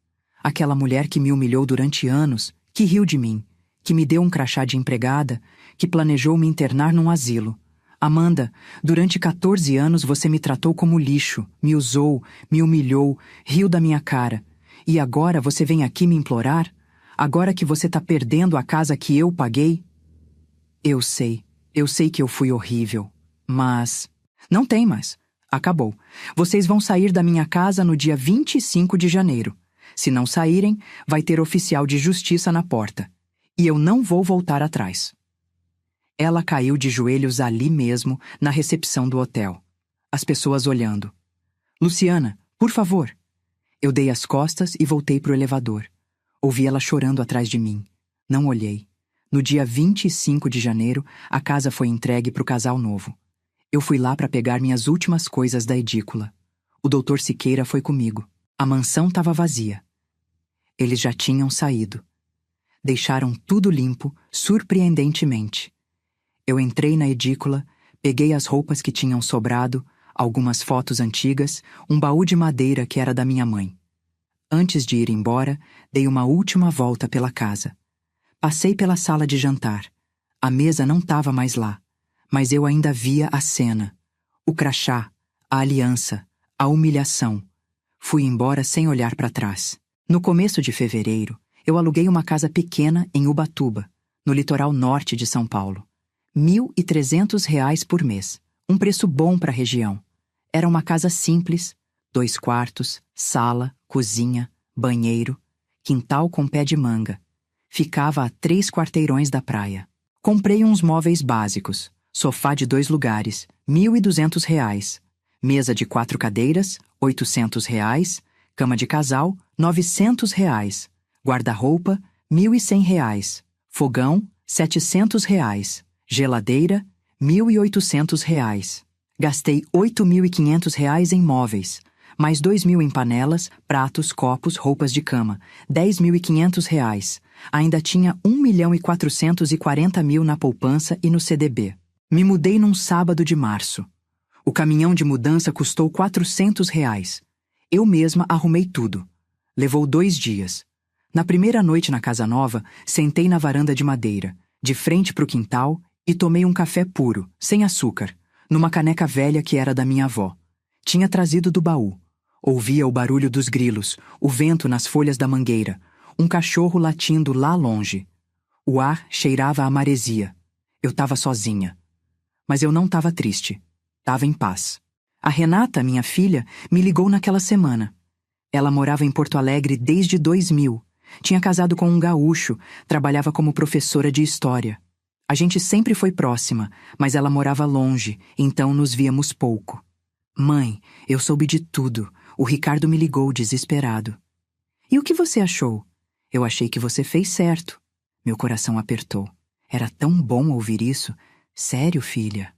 Aquela mulher que me humilhou durante anos, que riu de mim, que me deu um crachá de empregada, que planejou me internar num asilo. Amanda, durante 14 anos você me tratou como lixo, me usou, me humilhou, riu da minha cara. E agora você vem aqui me implorar? Agora que você tá perdendo a casa que eu paguei? Eu sei que eu fui horrível, mas... Não tem mais. Acabou. Vocês vão sair da minha casa no dia 25 de janeiro. Se não saírem, vai ter oficial de justiça na porta. E eu não vou voltar atrás. Ela caiu de joelhos ali mesmo, na recepção do hotel. As pessoas olhando. Luciana, por favor. Eu dei as costas e voltei pro elevador. Ouvi ela chorando atrás de mim. Não olhei. No dia 25 de janeiro, a casa foi entregue pro casal novo. Eu fui lá para pegar minhas últimas coisas da edícula. O doutor Siqueira foi comigo. A mansão estava vazia. Eles já tinham saído. Deixaram tudo limpo, surpreendentemente. Eu entrei na edícula, peguei as roupas que tinham sobrado, algumas fotos antigas, um baú de madeira que era da minha mãe. Antes de ir embora, dei uma última volta pela casa. Passei pela sala de jantar. A mesa não estava mais lá, mas eu ainda via a cena. O crachá, a aliança, a humilhação. Fui embora sem olhar para trás. No começo de fevereiro, eu aluguei uma casa pequena em Ubatuba, no litoral norte de São Paulo. R$ 1.300 por mês, um preço bom para a região. Era uma casa simples, 2 quartos, sala, cozinha, banheiro, quintal com pé de manga. Ficava a 3 quarteirões da praia. Comprei uns móveis básicos, sofá de 2 lugares, R$ 1.200. Mesa de 4 cadeiras, R$ 800. Cama de casal, R$ 900. Guarda-roupa, R$ 1.100. Fogão, R$ 700. Geladeira, R$ 1.800. Gastei R$ 8.500 em móveis, mais R$ 2.000 em panelas, pratos, copos, roupas de cama, R$ 10.500. Ainda tinha R$ 1.440.000 na poupança e no CDB. Me mudei num sábado de março. O caminhão de mudança custou R$ 400. Eu mesma arrumei tudo. Levou 2 dias. Na primeira noite na casa nova, sentei na varanda de madeira, de frente para o quintal, e tomei um café puro, sem açúcar, numa caneca velha que era da minha avó. Tinha trazido do baú. Ouvia o barulho dos grilos, o vento nas folhas da mangueira, um cachorro latindo lá longe. O ar cheirava a maresia. Eu estava sozinha. Mas eu não estava triste. Estava em paz. A Renata, minha filha, me ligou naquela semana. Ela morava em Porto Alegre desde 2000. Tinha casado com um gaúcho, trabalhava como professora de história. A gente sempre foi próxima, mas ela morava longe, então nos víamos pouco. Mãe, eu soube de tudo. O Ricardo me ligou desesperado. E o que você achou? Eu achei que você fez certo. Meu coração apertou. Era tão bom ouvir isso. Sério, filha?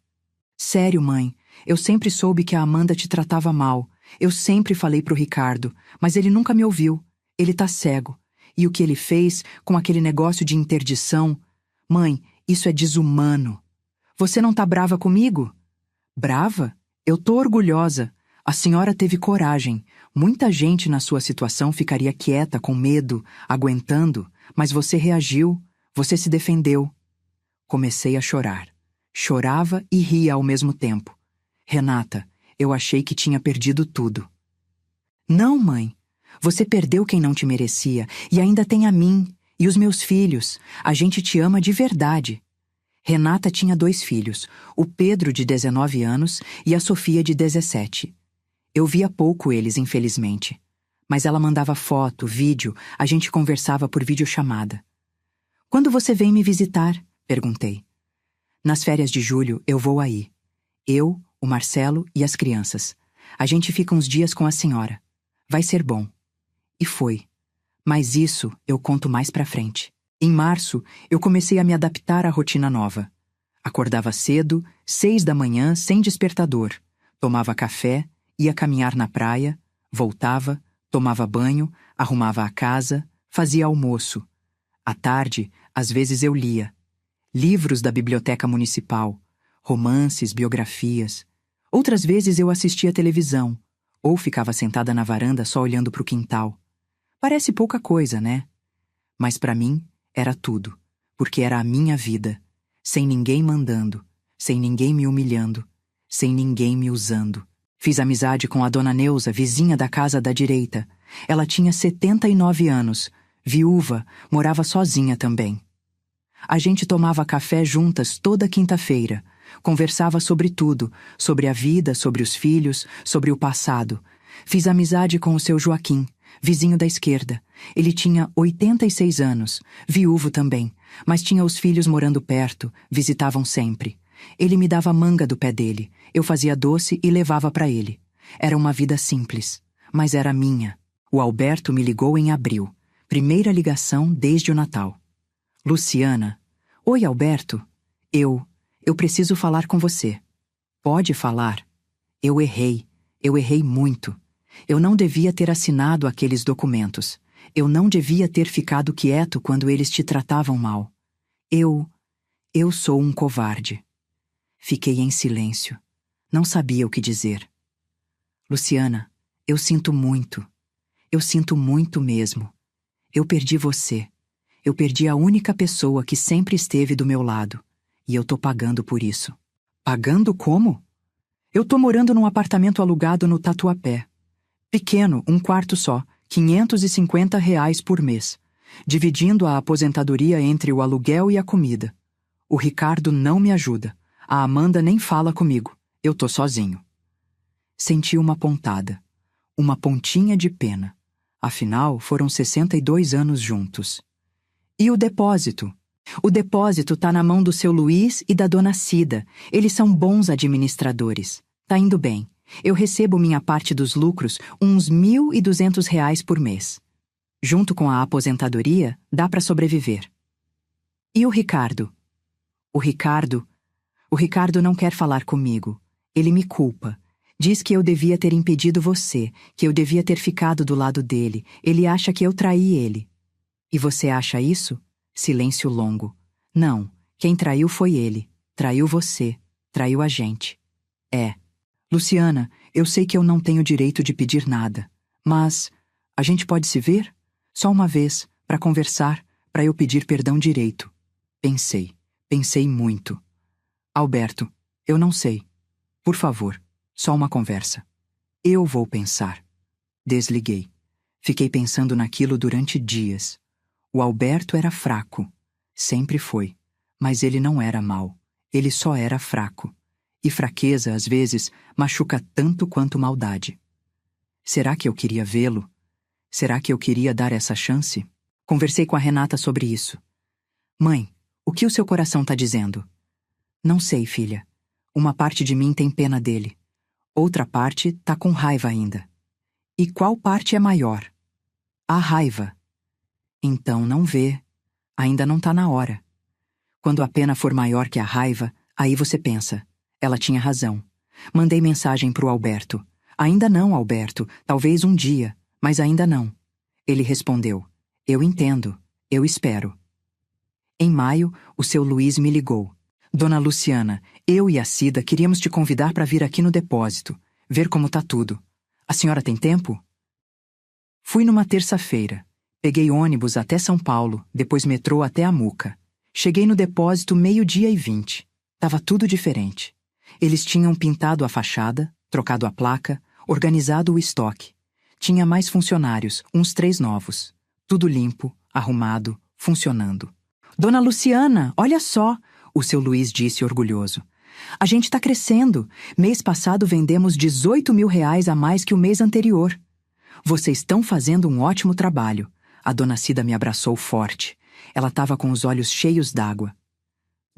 Sério, mãe. Eu sempre soube que a Amanda te tratava mal. Eu sempre falei pro Ricardo, mas ele nunca me ouviu. Ele tá cego. E o que ele fez com aquele negócio de interdição... Mãe, isso é desumano. Você não tá brava comigo? Brava? Eu tô orgulhosa. A senhora teve coragem. Muita gente na sua situação ficaria quieta, com medo, aguentando, mas você reagiu, você se defendeu. Comecei a chorar. Chorava e ria ao mesmo tempo. Renata, eu achei que tinha perdido tudo. Não, mãe. Você perdeu quem não te merecia e ainda tem a mim e os meus filhos. A gente te ama de verdade. Renata tinha 2 filhos, o Pedro, de 19 anos, e a Sofia, de 17. Eu via pouco eles, infelizmente. Mas ela mandava foto, vídeo, a gente conversava por videochamada. Quando você vem me visitar? Perguntei. Nas férias de julho eu vou aí. Eu, o Marcelo e as crianças. A gente fica uns dias com a senhora. Vai ser bom. E foi. Mas isso eu conto mais pra frente. Em março, eu comecei a me adaptar à rotina nova. Acordava cedo, 6 da manhã, sem despertador. Tomava café, ia caminhar na praia, voltava, tomava banho, arrumava a casa, fazia almoço. À tarde, às vezes eu lia. Livros da biblioteca municipal, romances, biografias. Outras vezes eu assistia televisão, ou ficava sentada na varanda só olhando para o quintal. Parece pouca coisa, né? Mas para mim era tudo, porque era a minha vida, sem ninguém mandando, sem ninguém me humilhando, sem ninguém me usando. Fiz amizade com a dona Neuza, vizinha da casa da direita. Ela tinha 79 anos, viúva, morava sozinha também. A gente tomava café juntas toda quinta-feira, conversava sobre tudo, sobre a vida, sobre os filhos, sobre o passado. Fiz amizade com o seu Joaquim, vizinho da esquerda. Ele tinha 86 anos, viúvo também, mas tinha os filhos morando perto, visitavam sempre. Ele me dava manga do pé dele, eu fazia doce e levava para ele. Era uma vida simples, mas era minha. O Alberto me ligou em abril, primeira ligação desde o Natal. Luciana. Oi, Alberto. Eu preciso falar com você. Pode falar. Eu errei muito. Eu não devia ter assinado aqueles documentos. Eu não devia ter ficado quieto quando eles te tratavam mal. Eu sou um covarde. Fiquei em silêncio. Não sabia o que dizer. Luciana, eu sinto muito. Eu sinto muito mesmo. Eu perdi você. Eu perdi a única pessoa que sempre esteve do meu lado. E eu tô pagando por isso. Pagando como? Eu tô morando num apartamento alugado no Tatuapé. Pequeno, um quarto só, R$ 550 por mês, dividindo a aposentadoria entre o aluguel e a comida. O Ricardo não me ajuda. A Amanda nem fala comigo. Eu tô sozinho. Senti uma pontada. Uma pontinha de pena. Afinal, foram 62 anos juntos. E o depósito? O depósito tá na mão do seu Luiz e da dona Cida. Eles são bons administradores. Tá indo bem. Eu recebo minha parte dos lucros, uns R$ 1.200 por mês. Junto com a aposentadoria, dá para sobreviver. E o Ricardo? O Ricardo não quer falar comigo. Ele me culpa. Diz que eu devia ter impedido você, que eu devia ter ficado do lado dele. Ele acha que eu traí ele. E você acha isso? Silêncio longo. Não, quem traiu foi ele. Traiu você. Traiu a gente. É. Luciana, eu sei que eu não tenho direito de pedir nada, mas a gente pode se ver? Só uma vez, para conversar, para eu pedir perdão direito. Pensei muito. Alberto, eu não sei. Por favor, só uma conversa. Eu vou pensar. Desliguei. Fiquei pensando naquilo durante dias. O Alberto era fraco. Sempre foi. Mas ele não era mau. Ele só era fraco. E fraqueza, às vezes, machuca tanto quanto maldade. Será que eu queria vê-lo? Será que eu queria dar essa chance? Conversei com a Renata sobre isso. Mãe, o que o seu coração tá dizendo? Não sei, filha. Uma parte de mim tem pena dele. Outra parte tá com raiva ainda. E qual parte é maior? A raiva. Então não vê. Ainda não tá na hora. Quando a pena for maior que a raiva, aí você pensa. Ela tinha razão. Mandei mensagem pro Alberto. Ainda não, Alberto. Talvez um dia, mas ainda não. Ele respondeu. Eu entendo. Eu espero. Em maio, o seu Luiz me ligou. Dona Luciana, eu e a Cida queríamos te convidar para vir aqui no depósito, ver como tá tudo. A senhora tem tempo? Fui numa terça-feira. Peguei ônibus até São Paulo, depois metrô até a Muca. Cheguei no depósito 12:20. Tava tudo diferente. Eles tinham pintado a fachada, trocado a placa, organizado o estoque. Tinha mais funcionários, uns 3 novos. Tudo limpo, arrumado, funcionando. Dona Luciana, olha só, o seu Luiz disse orgulhoso. A gente tá crescendo. Mês passado vendemos R$ 18.000 a mais que o mês anterior. Vocês estão fazendo um ótimo trabalho. A dona Cida me abraçou forte. Ela estava com os olhos cheios d'água.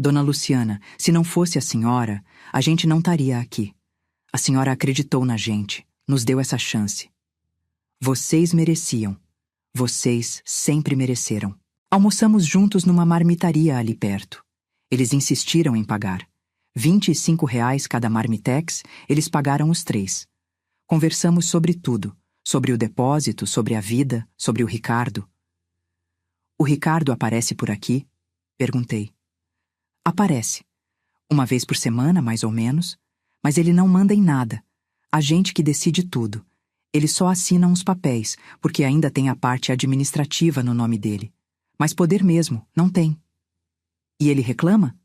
Dona Luciana, se não fosse a senhora, a gente não estaria aqui. A senhora acreditou na gente, nos deu essa chance. Vocês mereciam. Vocês sempre mereceram. Almoçamos juntos numa marmitaria ali perto. Eles insistiram em pagar. R$ 25 cada marmitex, eles pagaram os 3. Conversamos sobre tudo. Sobre o depósito, sobre a vida, sobre o Ricardo. O Ricardo aparece por aqui? Perguntei. Aparece. Uma vez por semana, mais ou menos. Mas ele não manda em nada. A gente que decide tudo. Ele só assina uns papéis, porque ainda tem a parte administrativa no nome dele. Mas poder mesmo, não tem. E ele reclama?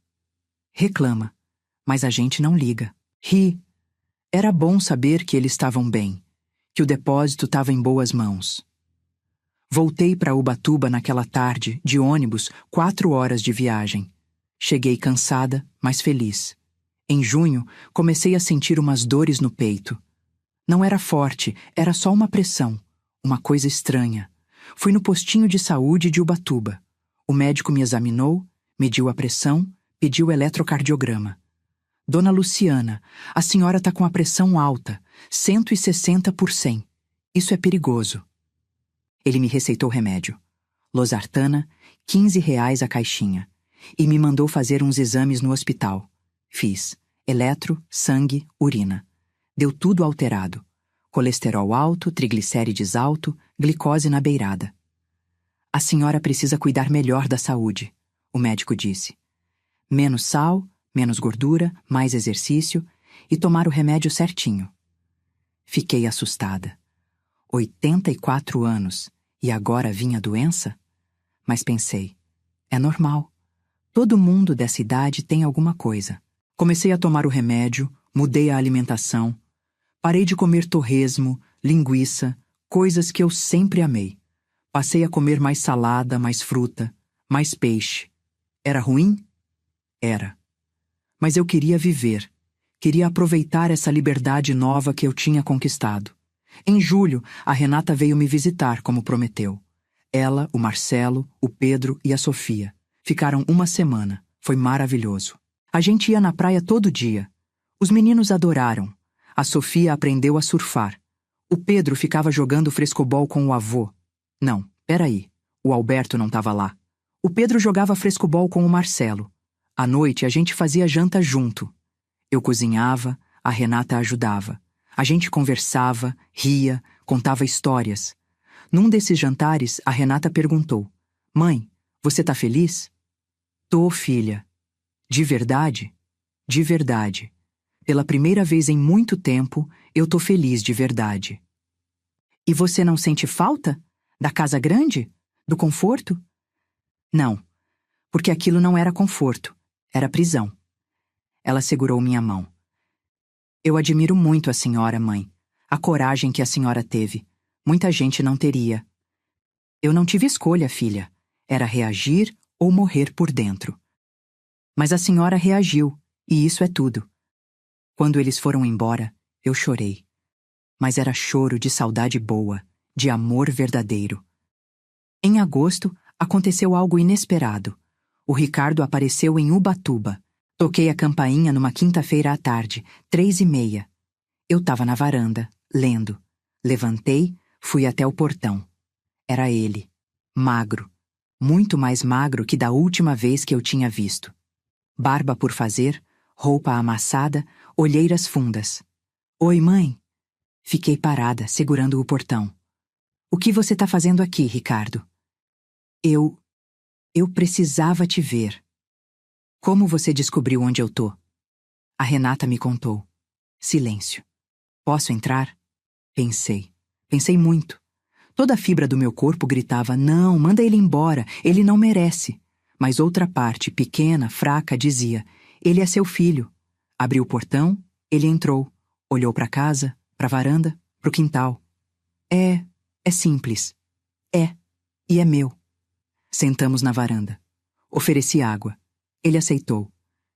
Reclama. Mas a gente não liga. Ri. Era bom saber que eles estavam bem, que o depósito estava em boas mãos. Voltei para Ubatuba naquela tarde, de ônibus, 4 horas de viagem. Cheguei cansada, mas feliz. Em junho, comecei a sentir umas dores no peito. Não era forte, era só uma pressão, uma coisa estranha. Fui no postinho de saúde de Ubatuba. O médico me examinou, mediu a pressão, pediu eletrocardiograma. Dona Luciana, a senhora está com a pressão alta, 160/100. Isso é perigoso. Ele me receitou remédio. Losartana, R$ 15 a caixinha. E me mandou fazer uns exames no hospital. Fiz. Eletro, sangue, urina. Deu tudo alterado. Colesterol alto, triglicérides alto, glicose na beirada. A senhora precisa cuidar melhor da saúde, o médico disse. Menos sal, menos gordura, mais exercício e tomar o remédio certinho. Fiquei assustada. 84 anos e agora vinha a doença? Mas pensei, é normal. Todo mundo dessa idade tem alguma coisa. Comecei a tomar o remédio, mudei a alimentação, parei de comer torresmo, linguiça, coisas que eu sempre amei. Passei a comer mais salada, mais fruta, mais peixe. Era ruim? Era. Mas eu queria viver. Queria aproveitar essa liberdade nova que eu tinha conquistado. Em julho, a Renata veio me visitar, como prometeu. Ela, o Marcelo, o Pedro e a Sofia. Ficaram uma semana. Foi maravilhoso. A gente ia na praia todo dia. Os meninos adoraram. A Sofia aprendeu a surfar. O Pedro ficava jogando frescobol com o avô. Não, peraí. O Alberto não estava lá. O Pedro jogava frescobol com o Marcelo. À noite, a gente fazia janta junto. Eu cozinhava, a Renata ajudava. A gente conversava, ria, contava histórias. Num desses jantares, a Renata perguntou: Mãe, você tá feliz? Tô, filha. De verdade? De verdade. Pela primeira vez em muito tempo, eu tô feliz de verdade. E você não sente falta? Da casa grande? Do conforto? Não, porque aquilo não era conforto, era prisão. Ela segurou minha mão. Eu admiro muito a senhora, mãe. A coragem que a senhora teve. Muita gente não teria. Eu não tive escolha, filha. Era reagir ou morrer por dentro. Mas a senhora reagiu, e isso é tudo. Quando eles foram embora, eu chorei. Mas era choro de saudade boa, de amor verdadeiro. Em agosto, aconteceu algo inesperado. O Ricardo apareceu em Ubatuba. Toquei a campainha numa quinta-feira à tarde, 3h30. Eu estava na varanda, lendo. Levantei, fui até o portão. Era ele, magro, muito mais magro que da última vez que eu tinha visto. Barba por fazer, roupa amassada, olheiras fundas. Oi, mãe. Fiquei parada, segurando o portão. O que você tá fazendo aqui, Ricardo? Eu precisava te ver. Como você descobriu onde eu tô? A Renata me contou. Silêncio. Posso entrar? Pensei muito. Toda a fibra do meu corpo gritava: não, manda ele embora, ele não merece. Mas outra parte, pequena, fraca, dizia: ele é seu filho. Abri o portão, ele entrou. Olhou para casa, para a varanda, para o quintal. É simples. E é meu. Sentamos na varanda. Ofereci água. Ele aceitou.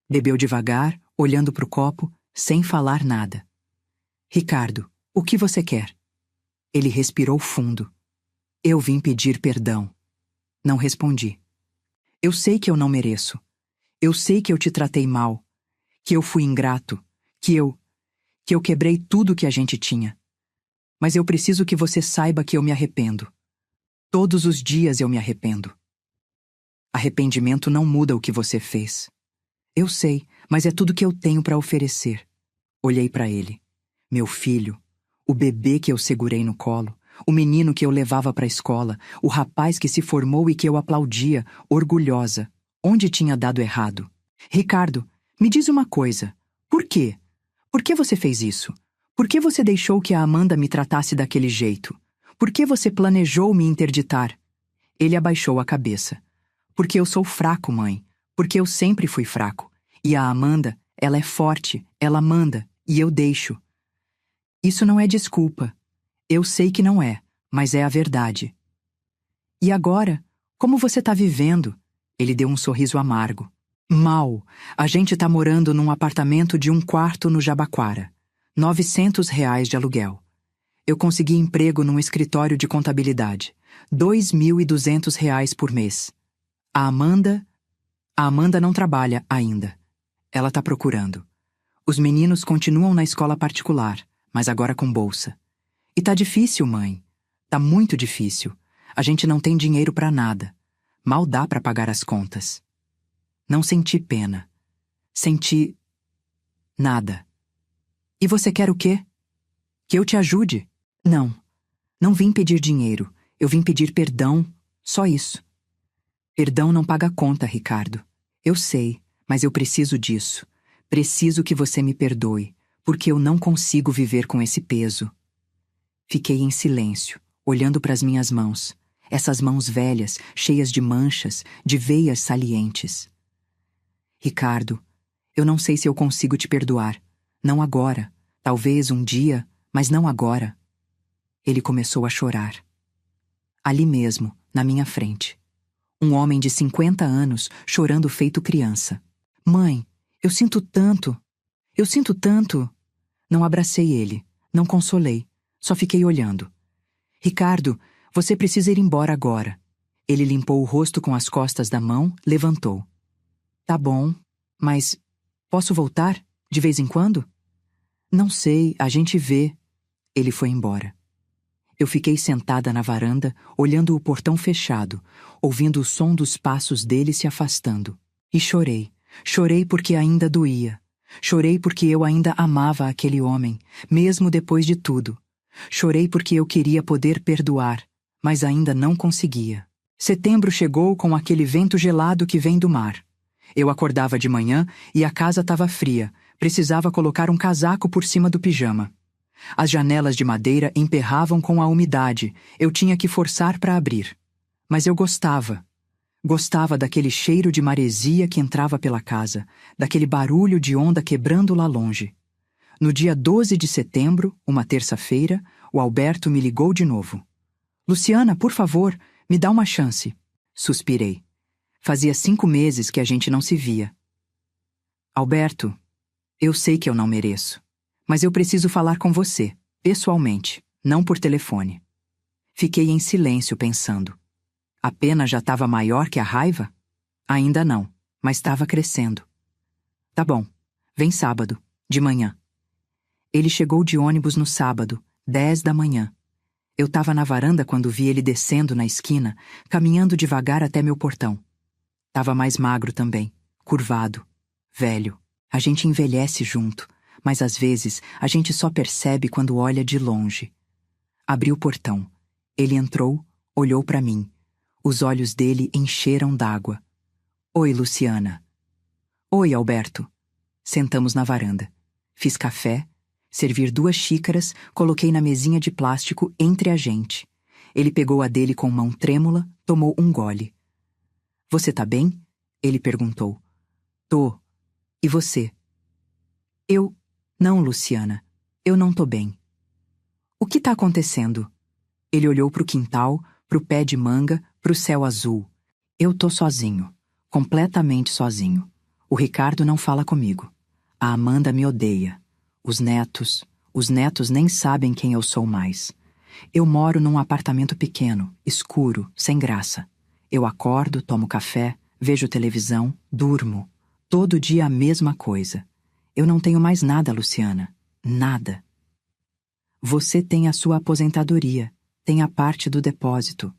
Bebeu devagar, olhando para o copo, sem falar nada. Ricardo, o que você quer? Ele respirou fundo. Eu vim pedir perdão. Não respondi. Eu sei que eu não mereço. Eu sei que eu te tratei mal, que eu fui ingrato, que eu quebrei tudo que a gente tinha. Mas eu preciso que você saiba que eu me arrependo. Todos os dias eu me arrependo. Arrependimento não muda o que você fez. Eu sei, mas é tudo que eu tenho para oferecer. Olhei para ele. Meu filho, o bebê que eu segurei no colo, o menino que eu levava para a escola, o rapaz que se formou e que eu aplaudia, orgulhosa. Onde tinha dado errado? Ricardo, me diz uma coisa. Por quê? Por que você fez isso? Por que você deixou que a Amanda me tratasse daquele jeito? Por que você planejou me interditar? Ele abaixou a cabeça. Porque eu sou fraco, mãe. Porque eu sempre fui fraco. E a Amanda, ela é forte, ela manda, e eu deixo. Isso não é desculpa. Eu sei que não é, mas é a verdade. E agora? Como você tá vivendo? Ele deu um sorriso amargo. Mal. A gente tá morando num apartamento de 1 quarto no Jabaquara. R$ 900 de aluguel. Eu consegui emprego num escritório de contabilidade. R$ 2.200 por mês. A Amanda não trabalha ainda. Ela tá procurando. Os meninos continuam na escola particular, mas agora com bolsa. E tá difícil, mãe. Tá muito difícil. A gente não tem dinheiro pra nada. Mal dá pra pagar as contas. Não senti pena. Senti nada. E você quer o quê? Que eu te ajude? Não. Não vim pedir dinheiro. Eu vim pedir perdão. Só isso. Perdão não paga conta, Ricardo. Eu sei, mas eu preciso disso. Preciso que você me perdoe, porque eu não consigo viver com esse peso. Fiquei em silêncio, olhando para as minhas mãos. Essas mãos velhas, cheias de manchas, de veias salientes. Ricardo, eu não sei se eu consigo te perdoar. Não agora. Talvez um dia, mas não agora. Ele começou a chorar. Ali mesmo, na minha frente. Um homem de 50 anos chorando feito criança. Mãe, eu sinto tanto. Eu sinto tanto. Não abracei ele, não consolei, só fiquei olhando. Ricardo, você precisa ir embora agora. Ele limpou o rosto com as costas da mão, levantou. Tá bom, mas posso voltar? De vez em quando? Não sei, a gente vê. Ele foi embora. Eu fiquei sentada na varanda, olhando o portão fechado, ouvindo o som dos passos dele se afastando. E chorei. Chorei porque ainda doía. Chorei porque eu ainda amava aquele homem, mesmo depois de tudo. Chorei porque eu queria poder perdoar, mas ainda não conseguia. Setembro chegou com aquele vento gelado que vem do mar. Eu acordava de manhã e a casa estava fria. Precisava colocar um casaco por cima do pijama. As janelas de madeira emperravam com a umidade. Eu tinha que forçar para abrir. Mas eu gostava. Gostava daquele cheiro de maresia que entrava pela casa, daquele barulho de onda quebrando lá longe. No dia 12 de setembro, uma terça-feira, o Alberto me ligou de novo. Luciana, por favor, me dá uma chance. Suspirei. Fazia 5 meses que a gente não se via. Alberto, eu sei que eu não mereço. Mas eu preciso falar com você, pessoalmente, não por telefone. Fiquei em silêncio pensando. A pena já estava maior que a raiva? Ainda não, mas estava crescendo. Tá bom, vem sábado, de manhã. Ele chegou de ônibus no sábado, 10 da manhã. Eu estava na varanda quando vi ele descendo na esquina, caminhando devagar até meu portão. Tava mais magro também, curvado, velho. A gente envelhece junto. Mas às vezes a gente só percebe quando olha de longe. Abri o portão. Ele entrou, olhou para mim. Os olhos dele encheram d'água. Oi, Luciana. Oi, Alberto. Sentamos na varanda. Fiz café, servi 2 xícaras, coloquei na mesinha de plástico entre a gente. Ele pegou a dele com mão trêmula, tomou um gole. Você tá bem? Ele perguntou. Tô. E você? Não, Luciana, eu não tô bem. O que tá acontecendo? Ele olhou pro quintal, pro pé de manga, pro céu azul. Eu tô sozinho, completamente sozinho. O Ricardo não fala comigo. A Amanda me odeia. Os netos nem sabem quem eu sou mais. Eu moro num apartamento pequeno, escuro, sem graça. Eu acordo, tomo café, vejo televisão, durmo. Todo dia a mesma coisa. Eu não tenho mais nada, Luciana. Nada. Você tem a sua aposentadoria, tem a parte do depósito.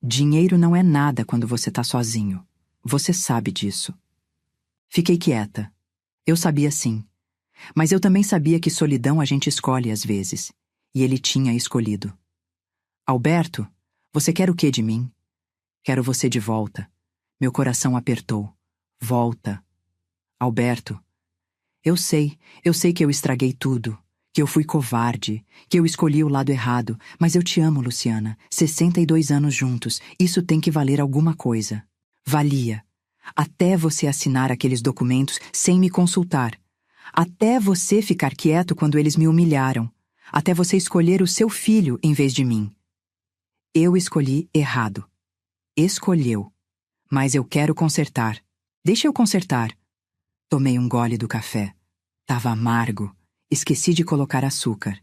Dinheiro não é nada quando você está sozinho. Você sabe disso. Fiquei quieta. Eu sabia sim. Mas eu também sabia que solidão a gente escolhe às vezes. E ele tinha escolhido. Alberto, você quer o que de mim? Quero você de volta. Meu coração apertou. Volta. Alberto, eu sei que eu estraguei tudo, que eu fui covarde, que eu escolhi o lado errado, mas eu te amo, Luciana. 62 anos juntos, isso tem que valer alguma coisa. Valia. Até você assinar aqueles documentos sem me consultar. Até você ficar quieto quando eles me humilharam. Até você escolher o seu filho em vez de mim. Eu escolhi errado. Escolheu. Mas eu quero consertar. Deixa eu consertar. Tomei um gole do café. Tava amargo. Esqueci de colocar açúcar.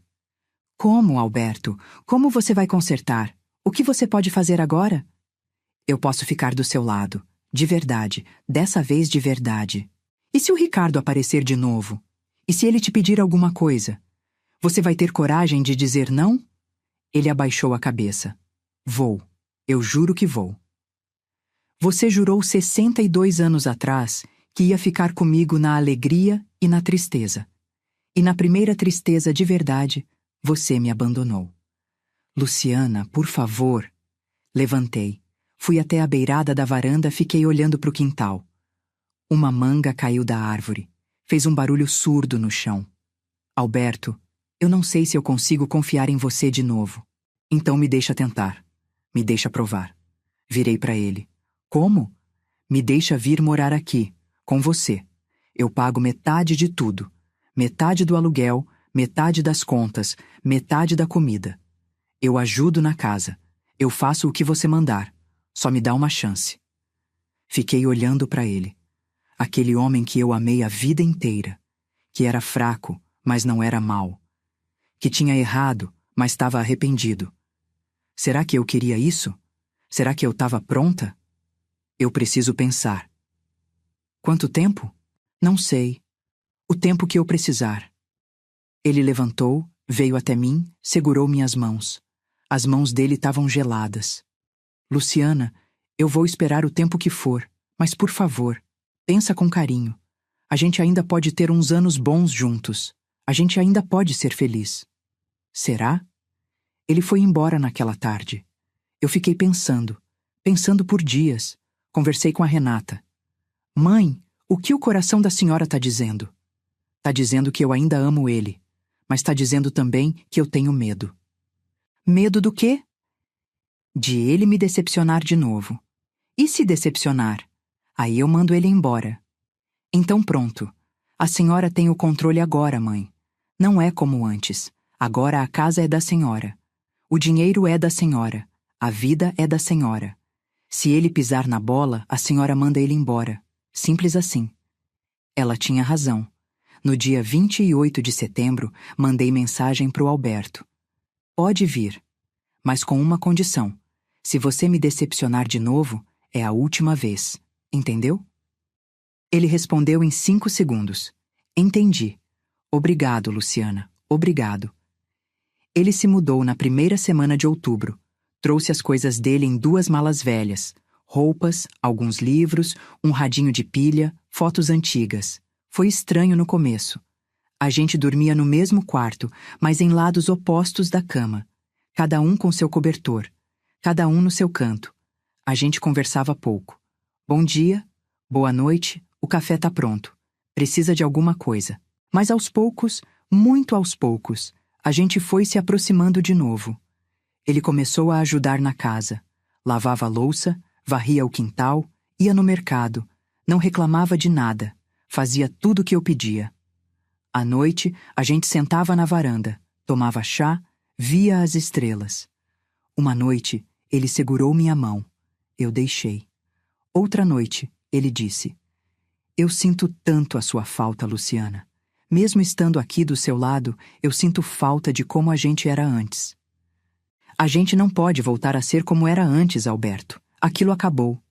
Como, Alberto? Como você vai consertar? O que você pode fazer agora? Eu posso ficar do seu lado. De verdade. Dessa vez de verdade. E se o Ricardo aparecer de novo? E se ele te pedir alguma coisa? Você vai ter coragem de dizer não? Ele abaixou a cabeça. Vou. Eu juro que vou. Você jurou 62 anos atrás que ia ficar comigo na alegria e na tristeza. E na primeira tristeza de verdade, você me abandonou. Luciana, por favor. Levantei. Fui até a beirada da varanda, fiquei olhando para o quintal. Uma manga caiu da árvore. Fez um barulho surdo no chão. Alberto, eu não sei se eu consigo confiar em você de novo. Então me deixa tentar. Me deixa provar. Virei para ele. Como? Me deixa vir morar aqui, com você. Eu pago metade de tudo. Metade do aluguel, metade das contas, metade da comida. Eu ajudo na casa. Eu faço o que você mandar. Só me dá uma chance. Fiquei olhando para ele. Aquele homem que eu amei a vida inteira. Que era fraco, mas não era mau. Que tinha errado, mas estava arrependido. Será que eu queria isso? Será que eu estava pronta? Eu preciso pensar. Quanto tempo? Não sei. O tempo que eu precisar. Ele levantou, veio até mim, segurou minhas mãos. As mãos dele estavam geladas. Luciana, eu vou esperar o tempo que for, mas por favor, pensa com carinho. A gente ainda pode ter uns anos bons juntos. A gente ainda pode ser feliz. Será? Ele foi embora naquela tarde. Eu fiquei pensando por dias. Conversei com a Renata. Mãe, o que o coração da senhora está dizendo? Está dizendo que eu ainda amo ele, mas está dizendo também que eu tenho medo. Medo do quê? De ele me decepcionar de novo. E se decepcionar? Aí eu mando ele embora. Então pronto. A senhora tem o controle agora, mãe. Não é como antes. Agora a casa é da senhora. O dinheiro é da senhora. A vida é da senhora. Se ele pisar na bola, a senhora manda ele embora. Simples assim. Ela tinha razão. No dia 28 de setembro, mandei mensagem pro Alberto. Pode vir, mas com uma condição. Se você me decepcionar de novo, é a última vez. Entendeu? Ele respondeu em 5 segundos. Entendi. Obrigado, Luciana. Obrigado. Ele se mudou na primeira semana de outubro. Trouxe as coisas dele em 2 malas velhas. Roupas, alguns livros, um radinho de pilha, fotos antigas. Foi estranho no começo. A gente dormia no mesmo quarto, mas em lados opostos da cama. Cada um com seu cobertor. Cada um no seu canto. A gente conversava pouco. Bom dia, boa noite, o café tá pronto. Precisa de alguma coisa. Mas aos poucos, muito aos poucos, a gente foi se aproximando de novo. Ele começou a ajudar na casa. Lavava a louça, varria o quintal, ia no mercado. Não reclamava de nada. Fazia tudo o que eu pedia. À noite, a gente sentava na varanda, tomava chá, via as estrelas. Uma noite, ele segurou minha mão. Eu deixei. Outra noite, ele disse: Eu sinto tanto a sua falta, Luciana. Mesmo estando aqui do seu lado, eu sinto falta de como a gente era antes. A gente não pode voltar a ser como era antes, Alberto. Aquilo acabou.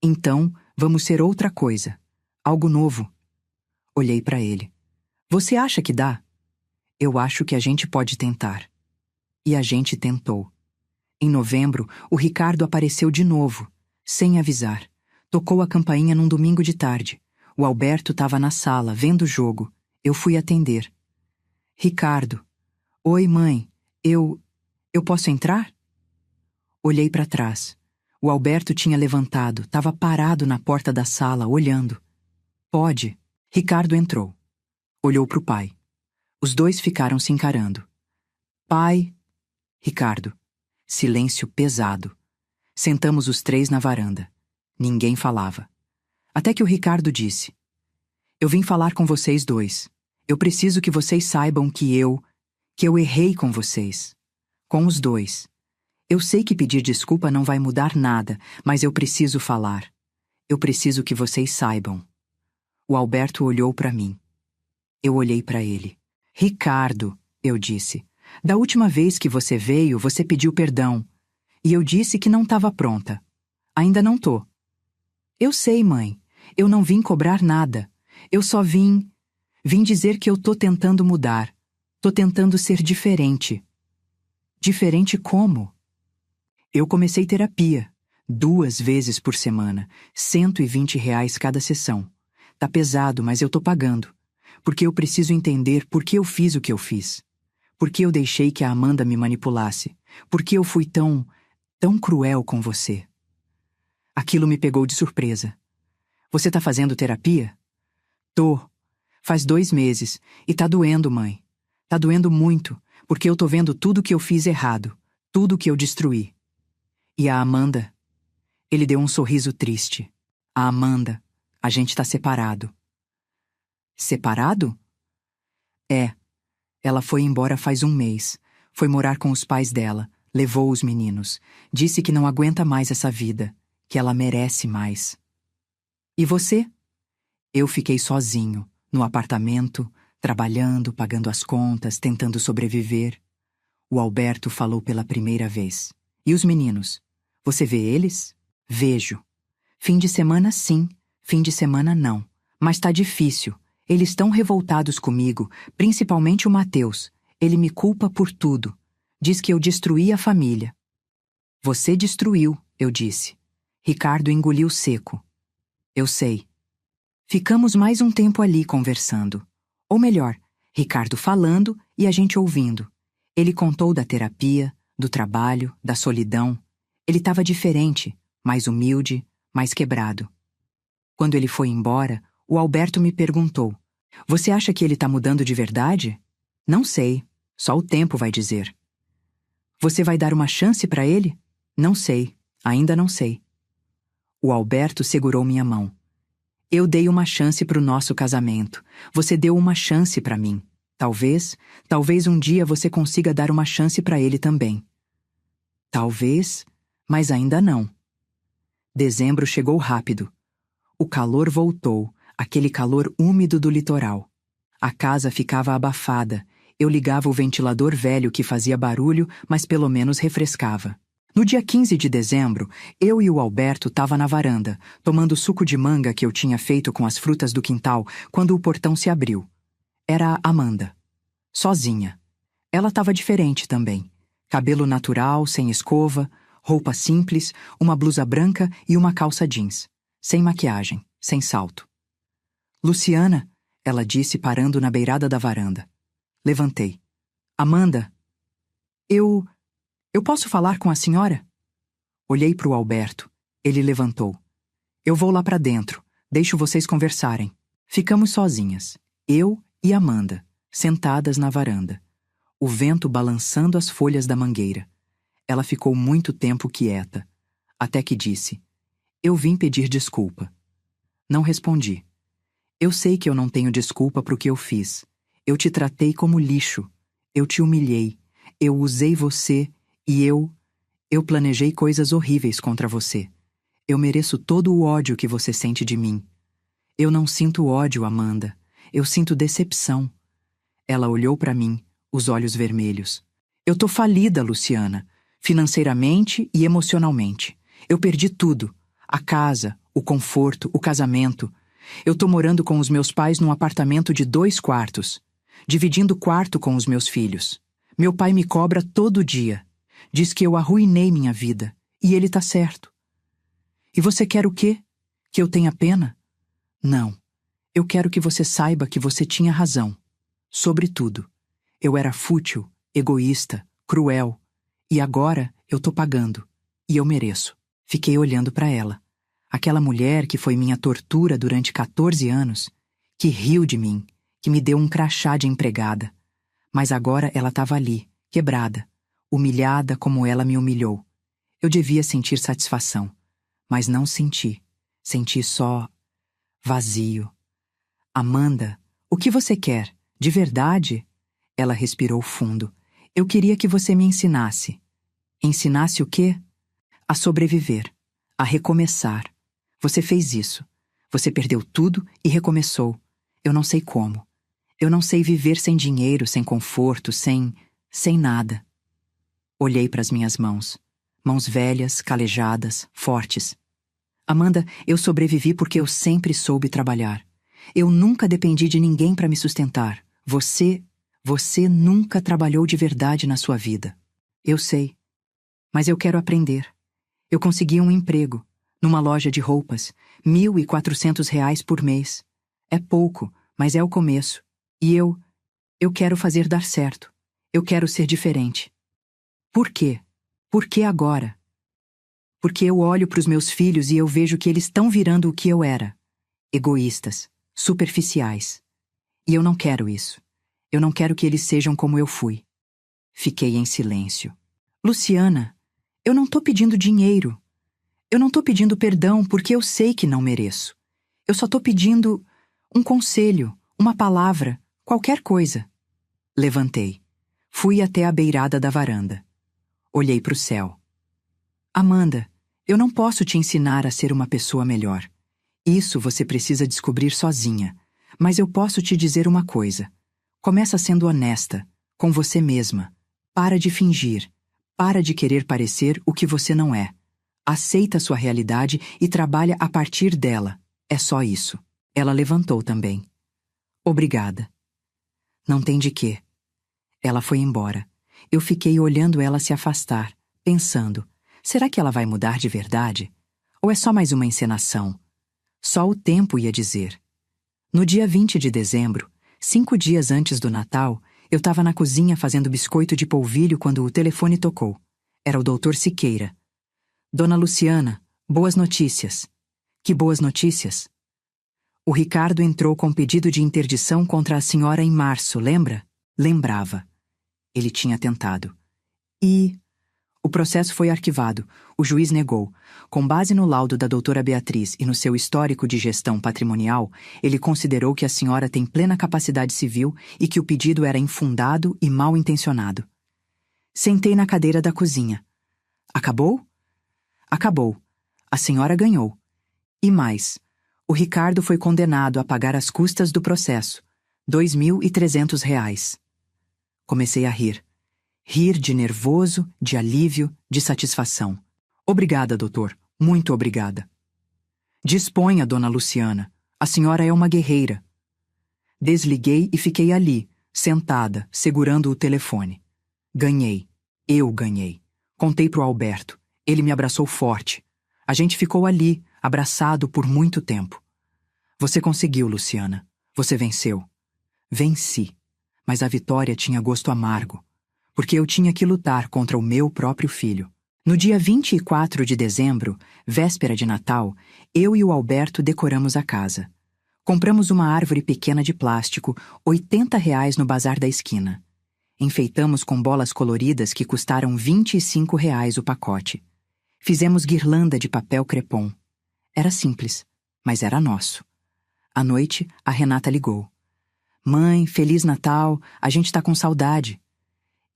Então, vamos ser outra coisa. algo novo. Olhei para ele. Você acha que dá? Eu acho que a gente pode tentar. E a gente tentou. Em novembro, o Ricardo apareceu de novo, sem avisar. Tocou a campainha num domingo de tarde. O Alberto estava na sala, vendo o jogo. Eu fui atender. Ricardo. Oi, mãe. Eu posso entrar? Olhei para trás. O Alberto tinha levantado, estava parado na porta da sala, olhando. Pode. Ricardo entrou. Olhou para o pai. Os dois ficaram se encarando. Pai. Ricardo. Silêncio pesado. Sentamos os três na varanda. Ninguém falava. Até que o Ricardo disse: Eu vim falar com vocês dois. Eu preciso que vocês saibam que eu errei com vocês. Com os dois. Eu sei que pedir desculpa não vai mudar nada, mas eu preciso falar. Eu preciso que vocês saibam. O Alberto olhou para mim. Eu olhei para ele. Ricardo, eu disse. Da última vez que você veio, você pediu perdão. E eu disse que não estava pronta. Ainda não tô. Eu sei, mãe. Eu não vim cobrar nada. Eu só vim dizer que eu tô tentando mudar. Tô tentando ser diferente. Diferente como? Eu comecei terapia. 2 vezes por semana. R$ 120 cada sessão. Tá pesado, mas eu tô pagando. Porque eu preciso entender por que eu fiz o que eu fiz. Por que eu deixei que a Amanda me manipulasse. Por que eu fui tão cruel com você. Aquilo me pegou de surpresa. Você tá fazendo terapia? Tô. Faz 2 meses. E tá doendo, mãe. Tá doendo muito, porque eu tô vendo tudo que eu fiz errado. Tudo que eu destruí. E a Amanda? Ele deu um sorriso triste. A Amanda. A gente tá separado. Separado? É. Ela foi embora faz 1 mês. Foi morar com os pais dela. Levou os meninos. Disse que não aguenta mais essa vida. Que ela merece mais. E você? Eu fiquei sozinho, no apartamento, trabalhando, pagando as contas, tentando sobreviver. O Alberto falou pela primeira vez. E os meninos? Você vê eles? Vejo. Fim de semana sim, fim de semana não. Mas tá difícil. Eles estão revoltados comigo, principalmente o Mateus. Ele me culpa por tudo. Diz que eu destruí a família. Você destruiu, eu disse. Ricardo engoliu seco. Eu sei. Ficamos mais um tempo ali conversando. Ou melhor, Ricardo falando e a gente ouvindo. Ele contou da terapia, do trabalho, da solidão. Ele estava diferente, mais humilde, mais quebrado. Quando ele foi embora, o Alberto me perguntou: Você acha que ele está mudando de verdade? Não sei, só o tempo vai dizer. Você vai dar uma chance para ele? Não sei, ainda não sei. O Alberto segurou minha mão. Eu dei uma chance para o nosso casamento. Você deu uma chance para mim. Talvez um dia você consiga dar uma chance para ele também. Talvez, mas ainda não. Dezembro chegou rápido. O calor voltou, aquele calor úmido do litoral. A casa ficava abafada. Eu ligava o ventilador velho que fazia barulho, mas pelo menos refrescava. No dia 15 de dezembro, eu e o Alberto tava na varanda, tomando suco de manga que eu tinha feito com as frutas do quintal, quando o portão se abriu. Era a Amanda. Sozinha. Ela tava diferente também. Cabelo natural, sem escova, roupa simples, uma blusa branca e uma calça jeans. Sem maquiagem, sem salto. Luciana, ela disse parando na beirada da varanda. Levantei. Amanda, eu posso falar com a senhora? Olhei para o Alberto. Ele levantou. Eu vou lá para dentro. Deixo vocês conversarem. Ficamos sozinhas. Eu e Amanda, sentadas na varanda. O vento balançando as folhas da mangueira. Ela ficou muito tempo quieta. Até que disse: Eu vim pedir desculpa. Não respondi. Eu sei que eu não tenho desculpa pro que eu fiz. Eu te tratei como lixo. Eu te humilhei. Eu usei você e eu planejei coisas horríveis contra você. Eu mereço todo o ódio que você sente de mim. Eu não sinto ódio, Amanda. Eu sinto decepção. Ela olhou para mim, os olhos vermelhos. Eu tô falida, Luciana. Financeiramente e emocionalmente. Eu perdi tudo. A casa, o conforto, o casamento. Eu tô morando com os meus pais num apartamento de 2 quartos, dividindo quarto com os meus filhos. Meu pai me cobra todo dia. Diz que eu arruinei minha vida, e ele tá certo. E você quer o quê? Que eu tenha pena? Não. Eu quero que você saiba que você tinha razão. Sobretudo, eu era fútil, egoísta, cruel. E agora eu tô pagando. E eu mereço. Fiquei olhando para ela. Aquela mulher que foi minha tortura durante 14 anos, que riu de mim, que me deu um crachá de empregada. Mas agora ela estava ali, quebrada, humilhada como ela me humilhou. Eu devia sentir satisfação, mas não senti. Senti só vazio. Amanda, o que você quer? De verdade? Ela respirou fundo. Eu queria que você me ensinasse. Ensinasse o quê? A sobreviver, a recomeçar. Você fez isso. Você perdeu tudo e recomeçou. Eu não sei como. Eu não sei viver sem dinheiro, sem conforto, sem nada. Olhei para as minhas mãos. Mãos velhas, calejadas, fortes. Amanda, eu sobrevivi porque eu sempre soube trabalhar. Eu nunca dependi de ninguém para me sustentar. Você nunca trabalhou de verdade na sua vida. Eu sei. Mas eu quero aprender. Eu consegui um emprego, numa loja de roupas, R$ 1.400 por mês. É pouco, mas é o começo. E eu quero fazer dar certo. Eu quero ser diferente. Por quê? Por que agora? Porque eu olho para os meus filhos e eu vejo que eles estão virando o que eu era. Egoístas, superficiais. E eu não quero isso. Eu não quero que eles sejam como eu fui. Fiquei em silêncio. Luciana, eu não tô pedindo dinheiro. Eu não tô pedindo perdão porque eu sei que não mereço. Eu só tô pedindo um conselho, uma palavra, qualquer coisa. Levantei. Fui até a beirada da varanda. Olhei para o céu. Amanda, eu não posso te ensinar a ser uma pessoa melhor. Isso você precisa descobrir sozinha. Mas eu posso te dizer uma coisa. Começa sendo honesta, com você mesma. Para de fingir. Para de querer parecer o que você não é. Aceita sua realidade e trabalha a partir dela. É só isso. Ela levantou também. Obrigada. Não tem de quê. Ela foi embora. Eu fiquei olhando ela se afastar, pensando, será que ela vai mudar de verdade? Ou é só mais uma encenação? Só o tempo ia dizer. No dia 20 de dezembro, 5 dias antes do Natal, eu estava na cozinha fazendo biscoito de polvilho quando o telefone tocou. Era o Dr. Siqueira. Dona Luciana, boas notícias. Que boas notícias? O Ricardo entrou com pedido de interdição contra a senhora em março, lembra? Lembrava. Ele tinha tentado. E... O processo foi arquivado. O juiz negou. Com base no laudo da doutora Beatriz e no seu histórico de gestão patrimonial, ele considerou que a senhora tem plena capacidade civil e que o pedido era infundado e mal intencionado. Sentei na cadeira da cozinha. Acabou? Acabou. A senhora ganhou. E mais, o Ricardo foi condenado a pagar as custas do processo, R$ 2.300. Comecei a rir. Rir de nervoso, de alívio, de satisfação. Obrigada, doutor. Muito obrigada. Disponha, dona Luciana. A senhora é uma guerreira. Desliguei e fiquei ali, sentada, segurando o telefone. Ganhei. Eu ganhei. Contei pro Alberto. Ele me abraçou forte. A gente ficou ali, abraçado por muito tempo. Você conseguiu, Luciana. Você venceu. Venci. Mas a vitória tinha gosto amargo. Porque eu tinha que lutar contra o meu próprio filho. No dia 24 de dezembro, véspera de Natal, eu e o Alberto decoramos a casa. Compramos uma árvore pequena de plástico, R$ 80 no bazar da esquina. Enfeitamos com bolas coloridas que custaram R$ 25 o pacote. Fizemos guirlanda de papel crepom. Era simples, mas era nosso. À noite, a Renata ligou. Mãe, Feliz Natal, a gente tá com saudade.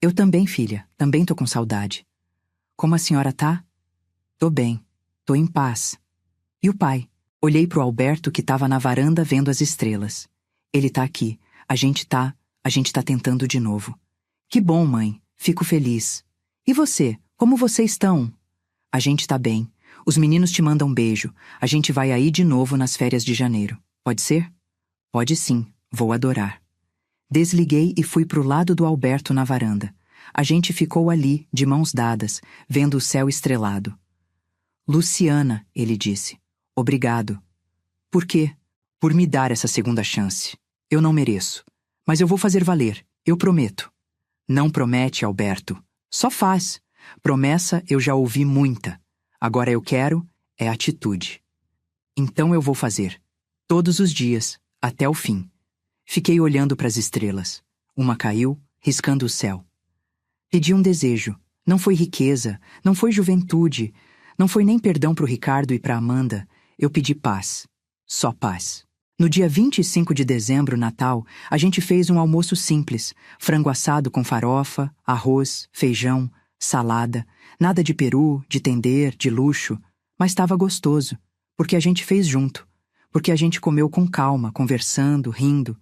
Eu também, filha, também tô com saudade. Como a senhora tá? Tô bem, tô em paz. E o pai? Olhei pro Alberto que estava na varanda vendo as estrelas. Ele tá aqui, a gente tá tentando de novo. Que bom, mãe, fico feliz. E você, como vocês estão? A gente tá bem, os meninos te mandam beijo, a gente vai aí de novo nas férias de janeiro. Pode ser? Pode sim, vou adorar. Desliguei e fui pro lado do Alberto na varanda. A gente ficou ali, de mãos dadas, vendo o céu estrelado. Luciana, ele disse. Obrigado. Por quê? Por me dar essa segunda chance. Eu não mereço. Mas eu vou fazer valer, eu prometo. Não promete, Alberto. Só faz. Promessa eu já ouvi muita. Agora eu quero é atitude. Então eu vou fazer. Todos os dias, até o fim. Fiquei olhando para as estrelas. Uma caiu, riscando o céu. Pedi um desejo. Não foi riqueza, não foi juventude, não foi nem perdão para o Ricardo e para Amanda. Eu pedi paz. Só paz. No dia 25 de dezembro, Natal, a gente fez um almoço simples. Frango assado com farofa, arroz, feijão, salada. Nada de peru, de tender, de luxo. Mas estava gostoso, porque a gente fez junto. Porque a gente comeu com calma, conversando, rindo.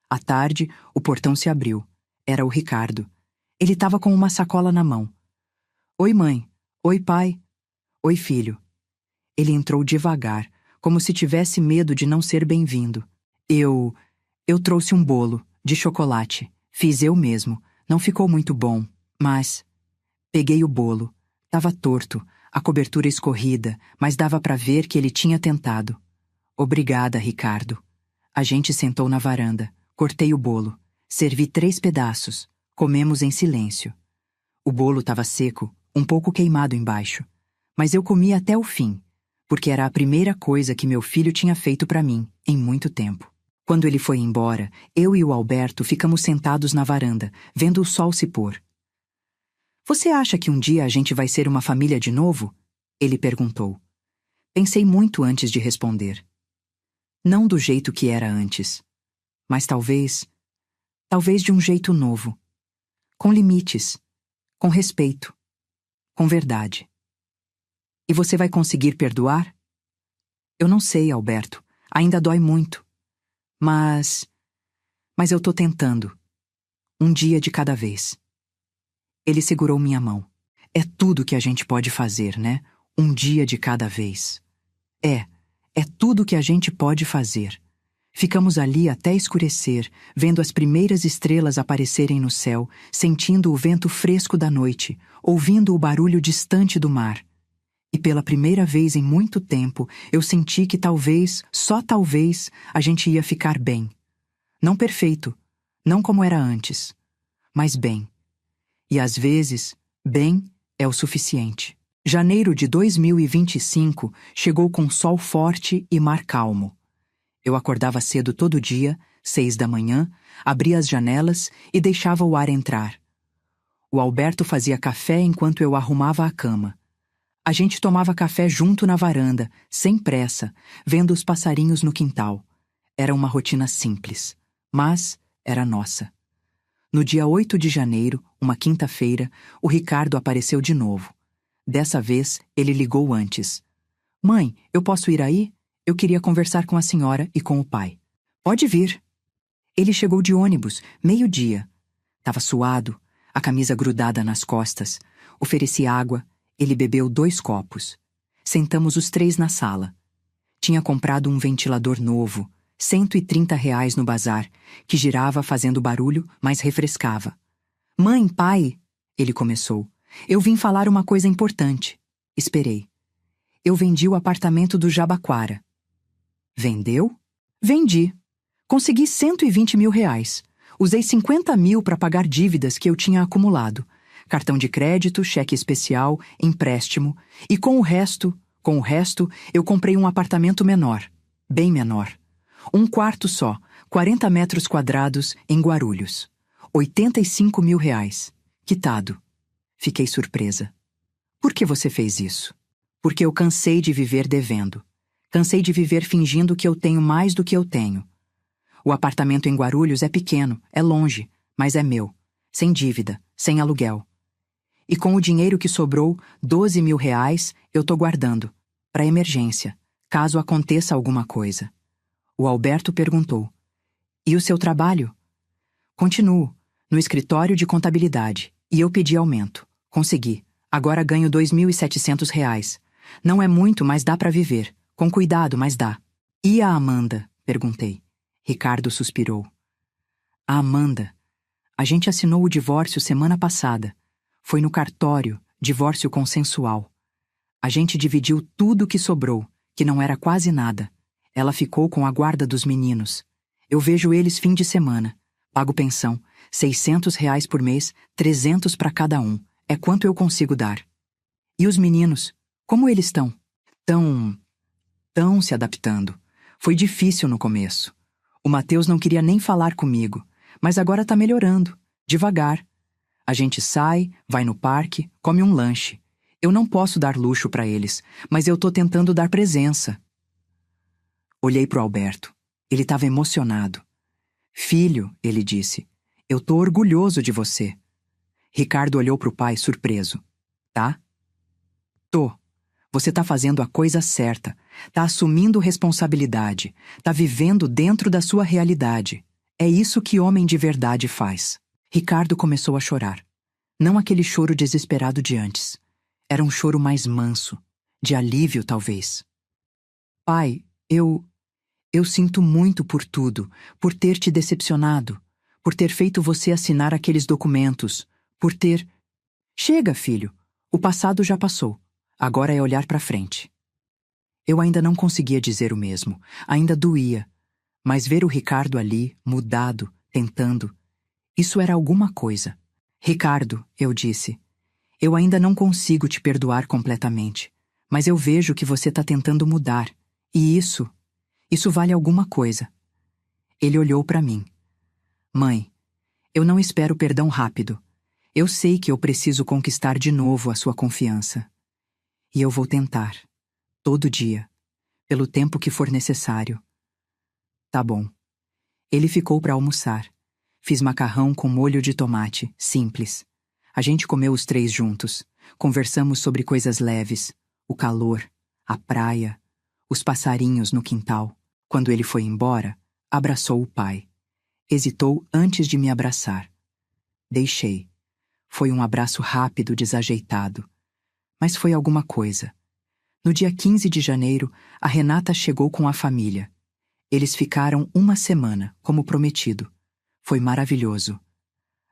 À tarde, o portão se abriu. Era o Ricardo. Ele estava com uma sacola na mão. Oi, mãe. Oi, pai. Oi, filho. Ele entrou devagar, como se tivesse medo de não ser bem-vindo. Eu trouxe um bolo, de chocolate. Fiz eu mesmo. Não ficou muito bom, mas... Peguei o bolo. Tava torto, a cobertura escorrida, mas dava para ver que ele tinha tentado. Obrigada, Ricardo. A gente sentou na varanda. Cortei o bolo. Servi 3 pedaços. Comemos em silêncio. O bolo estava seco, um pouco queimado embaixo. Mas eu comi até o fim, porque era a primeira coisa que meu filho tinha feito para mim, em muito tempo. Quando ele foi embora, eu e o Alberto ficamos sentados na varanda, vendo o sol se pôr. Você acha que um dia a gente vai ser uma família de novo? Ele perguntou. Pensei muito antes de responder. Não do jeito que era antes, mas talvez de um jeito novo. Com limites, com respeito, com verdade. E você vai conseguir perdoar? Eu não sei, Alberto. Ainda dói muito. Mas eu tô tentando. Um dia de cada vez. Ele segurou minha mão. É tudo que a gente pode fazer, né? Um dia de cada vez. É tudo que a gente pode fazer. Ficamos ali até escurecer, vendo as primeiras estrelas aparecerem no céu, sentindo o vento fresco da noite, ouvindo o barulho distante do mar. E pela primeira vez em muito tempo, eu senti que talvez, só talvez, a gente ia ficar bem. Não perfeito, não como era antes, mas bem. E às vezes, bem é o suficiente. Janeiro de 2025 chegou com sol forte e mar calmo. Eu acordava cedo todo dia, 6 da manhã, abria as janelas e deixava o ar entrar. O Alberto fazia café enquanto eu arrumava a cama. A gente tomava café junto na varanda, sem pressa, vendo os passarinhos no quintal. Era uma rotina simples, mas era nossa. No dia 8 de janeiro, uma quinta-feira, o Ricardo apareceu de novo. Dessa vez, ele ligou antes. Mãe, eu posso ir aí? Eu queria conversar com a senhora e com o pai. Pode vir. Ele chegou de ônibus, 12:00. Tava suado, a camisa grudada nas costas. Ofereci água, ele bebeu 2 copos. Sentamos os 3 na sala. Tinha comprado um ventilador novo, R$ 130 no bazar, que girava fazendo barulho, mas refrescava. Mãe, pai, ele começou. Eu vim falar uma coisa importante. Esperei. Eu vendi o apartamento do Jabaquara. Vendeu? Vendi. Consegui R$ 120.000. Usei 50 mil para pagar dívidas que eu tinha acumulado. Cartão de crédito, cheque especial, empréstimo. E com o resto, eu comprei um apartamento menor. Bem menor. 1 quarto só, 40 metros quadrados, em Guarulhos. R$ 85.000. Quitado. Fiquei surpresa. Por que você fez isso? Porque eu cansei de viver devendo. Cansei de viver fingindo que eu tenho mais do que eu tenho. O apartamento em Guarulhos é pequeno, é longe, mas é meu. Sem dívida, sem aluguel. E com o dinheiro que sobrou, R$ 12.000, eu tô guardando. Para emergência, caso aconteça alguma coisa. O Alberto perguntou. E o seu trabalho? Continuo, no escritório de contabilidade. E eu pedi aumento. Consegui. Agora ganho R$ 2.700. Não é muito, mas dá para viver. Com cuidado, mas dá. E a Amanda? Perguntei. Ricardo suspirou. A Amanda. A gente assinou o divórcio semana passada. Foi no cartório, divórcio consensual. A gente dividiu tudo que sobrou, que não era quase nada. Ela ficou com a guarda dos meninos. Eu vejo eles fim de semana. Pago pensão, R$ 600 por mês, 300 para cada um. É quanto eu consigo dar. E os meninos? Como eles estão? Tão se adaptando. Foi difícil no começo. O Mateus não queria nem falar comigo, mas agora tá melhorando, devagar. A gente sai, vai no parque, come um lanche. Eu não posso dar luxo para eles, mas eu tô tentando dar presença. Olhei pro Alberto. Ele estava emocionado. Filho, ele disse, eu tô orgulhoso de você. Ricardo olhou pro pai surpreso. Tá? Tô. Você tá fazendo a coisa certa. Tá assumindo responsabilidade. Tá vivendo dentro da sua realidade. É isso que homem de verdade faz. Ricardo começou a chorar. Não aquele choro desesperado de antes. Era um choro mais manso. De alívio, talvez. Pai, eu sinto muito por tudo. Por ter te decepcionado. Por ter feito você assinar aqueles documentos. Por ter... Chega, filho. O passado já passou. Agora é olhar para frente. Eu ainda não conseguia dizer o mesmo. Ainda doía. Mas ver o Ricardo ali, mudado, tentando, isso era alguma coisa. Ricardo, eu disse, eu ainda não consigo te perdoar completamente, mas eu vejo que você está tentando mudar. E isso vale alguma coisa. Ele olhou para mim. Mãe, eu não espero perdão rápido. Eu sei que eu preciso conquistar de novo a sua confiança. E eu vou tentar, todo dia, pelo tempo que for necessário. Tá bom. Ele ficou para almoçar. Fiz macarrão com molho de tomate, simples. A gente comeu os três juntos. Conversamos sobre coisas leves, o calor, a praia, os passarinhos no quintal. Quando ele foi embora, abraçou o pai. Hesitou antes de me abraçar. Deixei. Foi um abraço rápido, desajeitado. Mas foi alguma coisa. No dia 15 de janeiro, a Renata chegou com a família. Eles ficaram uma semana, como prometido. Foi maravilhoso.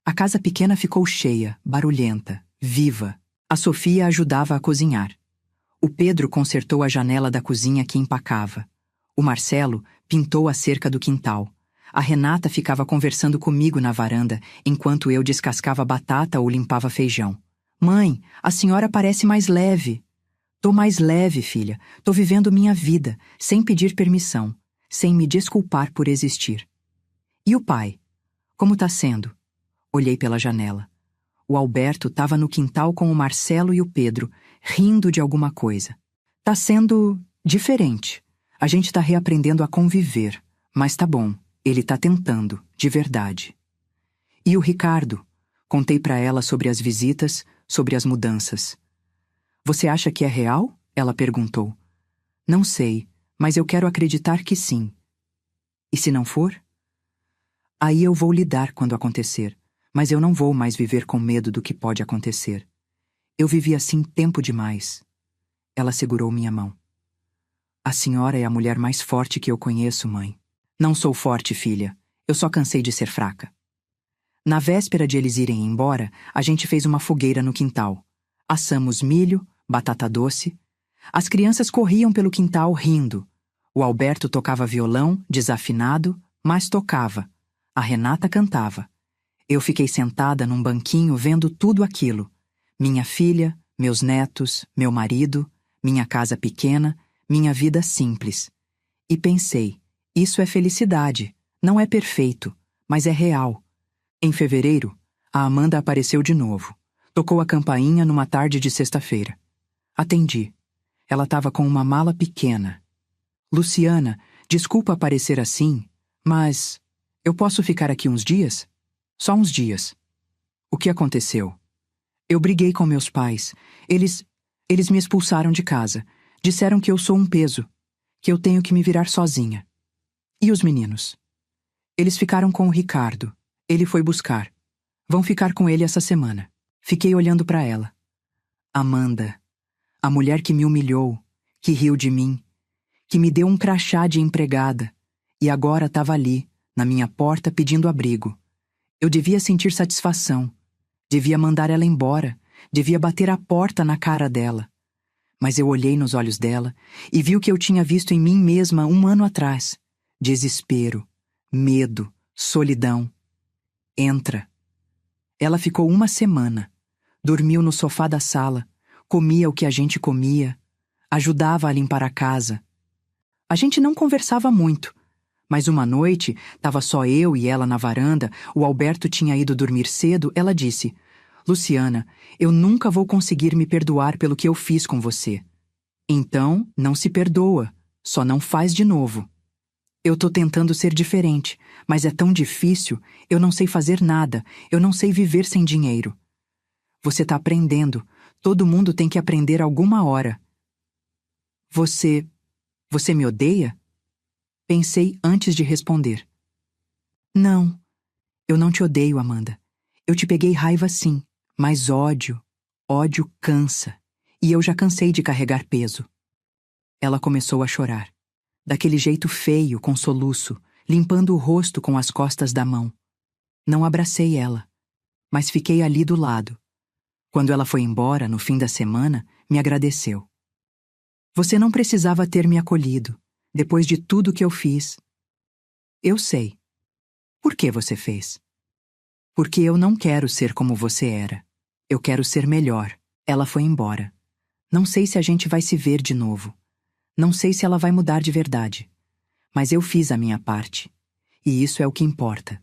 A casa pequena ficou cheia, barulhenta, viva. A Sofia ajudava a cozinhar. O Pedro consertou a janela da cozinha que empacava. O Marcelo pintou a cerca do quintal. A Renata ficava conversando comigo na varanda, enquanto eu descascava batata ou limpava feijão. Mãe, a senhora parece mais leve. Tô mais leve, filha. Tô vivendo minha vida, sem pedir permissão, sem me desculpar por existir. E o pai? Como tá sendo? Olhei pela janela. O Alberto estava no quintal com o Marcelo e o Pedro, rindo de alguma coisa. Tá sendo diferente. A gente tá reaprendendo a conviver, mas tá bom. Ele tá tentando, de verdade. E o Ricardo? Contei pra ela sobre as visitas, sobre as mudanças. Você acha que é real? Ela perguntou. Não sei, mas eu quero acreditar que sim. E se não for? Aí eu vou lidar quando acontecer, mas eu não vou mais viver com medo do que pode acontecer. Eu vivi assim tempo demais. Ela segurou minha mão. A senhora é a mulher mais forte que eu conheço, mãe. Não sou forte, filha. Eu só cansei de ser fraca. Na véspera de eles irem embora, a gente fez uma fogueira no quintal. Assamos milho, batata doce. As crianças corriam pelo quintal rindo. O Alberto tocava violão, desafinado, mas tocava. A Renata cantava. Eu fiquei sentada num banquinho vendo tudo aquilo. Minha filha, meus netos, meu marido, minha casa pequena, minha vida simples. E pensei, isso é felicidade. Não é perfeito, mas é real. Em fevereiro, a Amanda apareceu de novo. Tocou a campainha numa tarde de sexta-feira. Atendi. Ela estava com uma mala pequena. Luciana, desculpa aparecer assim, mas eu posso ficar aqui uns dias? Só uns dias. O que aconteceu? Eu briguei com meus pais. Eles me expulsaram de casa. Disseram que eu sou um peso, que eu tenho que me virar sozinha. E os meninos? Eles ficaram com o Ricardo. Ele foi buscar. Vão ficar com ele essa semana. Fiquei olhando para ela. Amanda, a mulher que me humilhou, que riu de mim, que me deu um crachá de empregada E agora estava ali, na minha porta, pedindo abrigo. Eu devia sentir satisfação. Devia mandar ela embora. Devia bater a porta na cara dela. Mas eu olhei nos olhos dela e vi o que eu tinha visto em mim mesma 1 ano atrás. Desespero, medo, solidão. Entra. Ela ficou 1 semana. Dormiu no sofá da sala, comia o que a gente comia, ajudava a limpar a casa. A gente não conversava muito, mas uma noite, estava só eu e ela na varanda, o Alberto tinha ido dormir cedo, ela disse: Luciana, eu nunca vou conseguir me perdoar pelo que eu fiz com você. Então, não se perdoa, só não faz de novo. Eu tô tentando ser diferente, mas é tão difícil, eu não sei fazer nada, eu não sei viver sem dinheiro. Você tá aprendendo, todo mundo tem que aprender alguma hora. Você me odeia? Pensei antes de responder. Não, eu não te odeio, Amanda. Eu te peguei raiva sim, mas ódio cansa, e eu já cansei de carregar peso. Ela começou a chorar. Daquele jeito feio, com soluço, limpando o rosto com as costas da mão. Não abracei ela, mas fiquei ali do lado. Quando ela foi embora, no fim da semana, me agradeceu. Você não precisava ter me acolhido, depois de tudo que eu fiz. Eu sei. Por que você fez? Porque eu não quero ser como você era. Eu quero ser melhor. Ela foi embora. Não sei se a gente vai se ver de novo. Não sei se ela vai mudar de verdade. Mas eu fiz a minha parte. E isso é o que importa.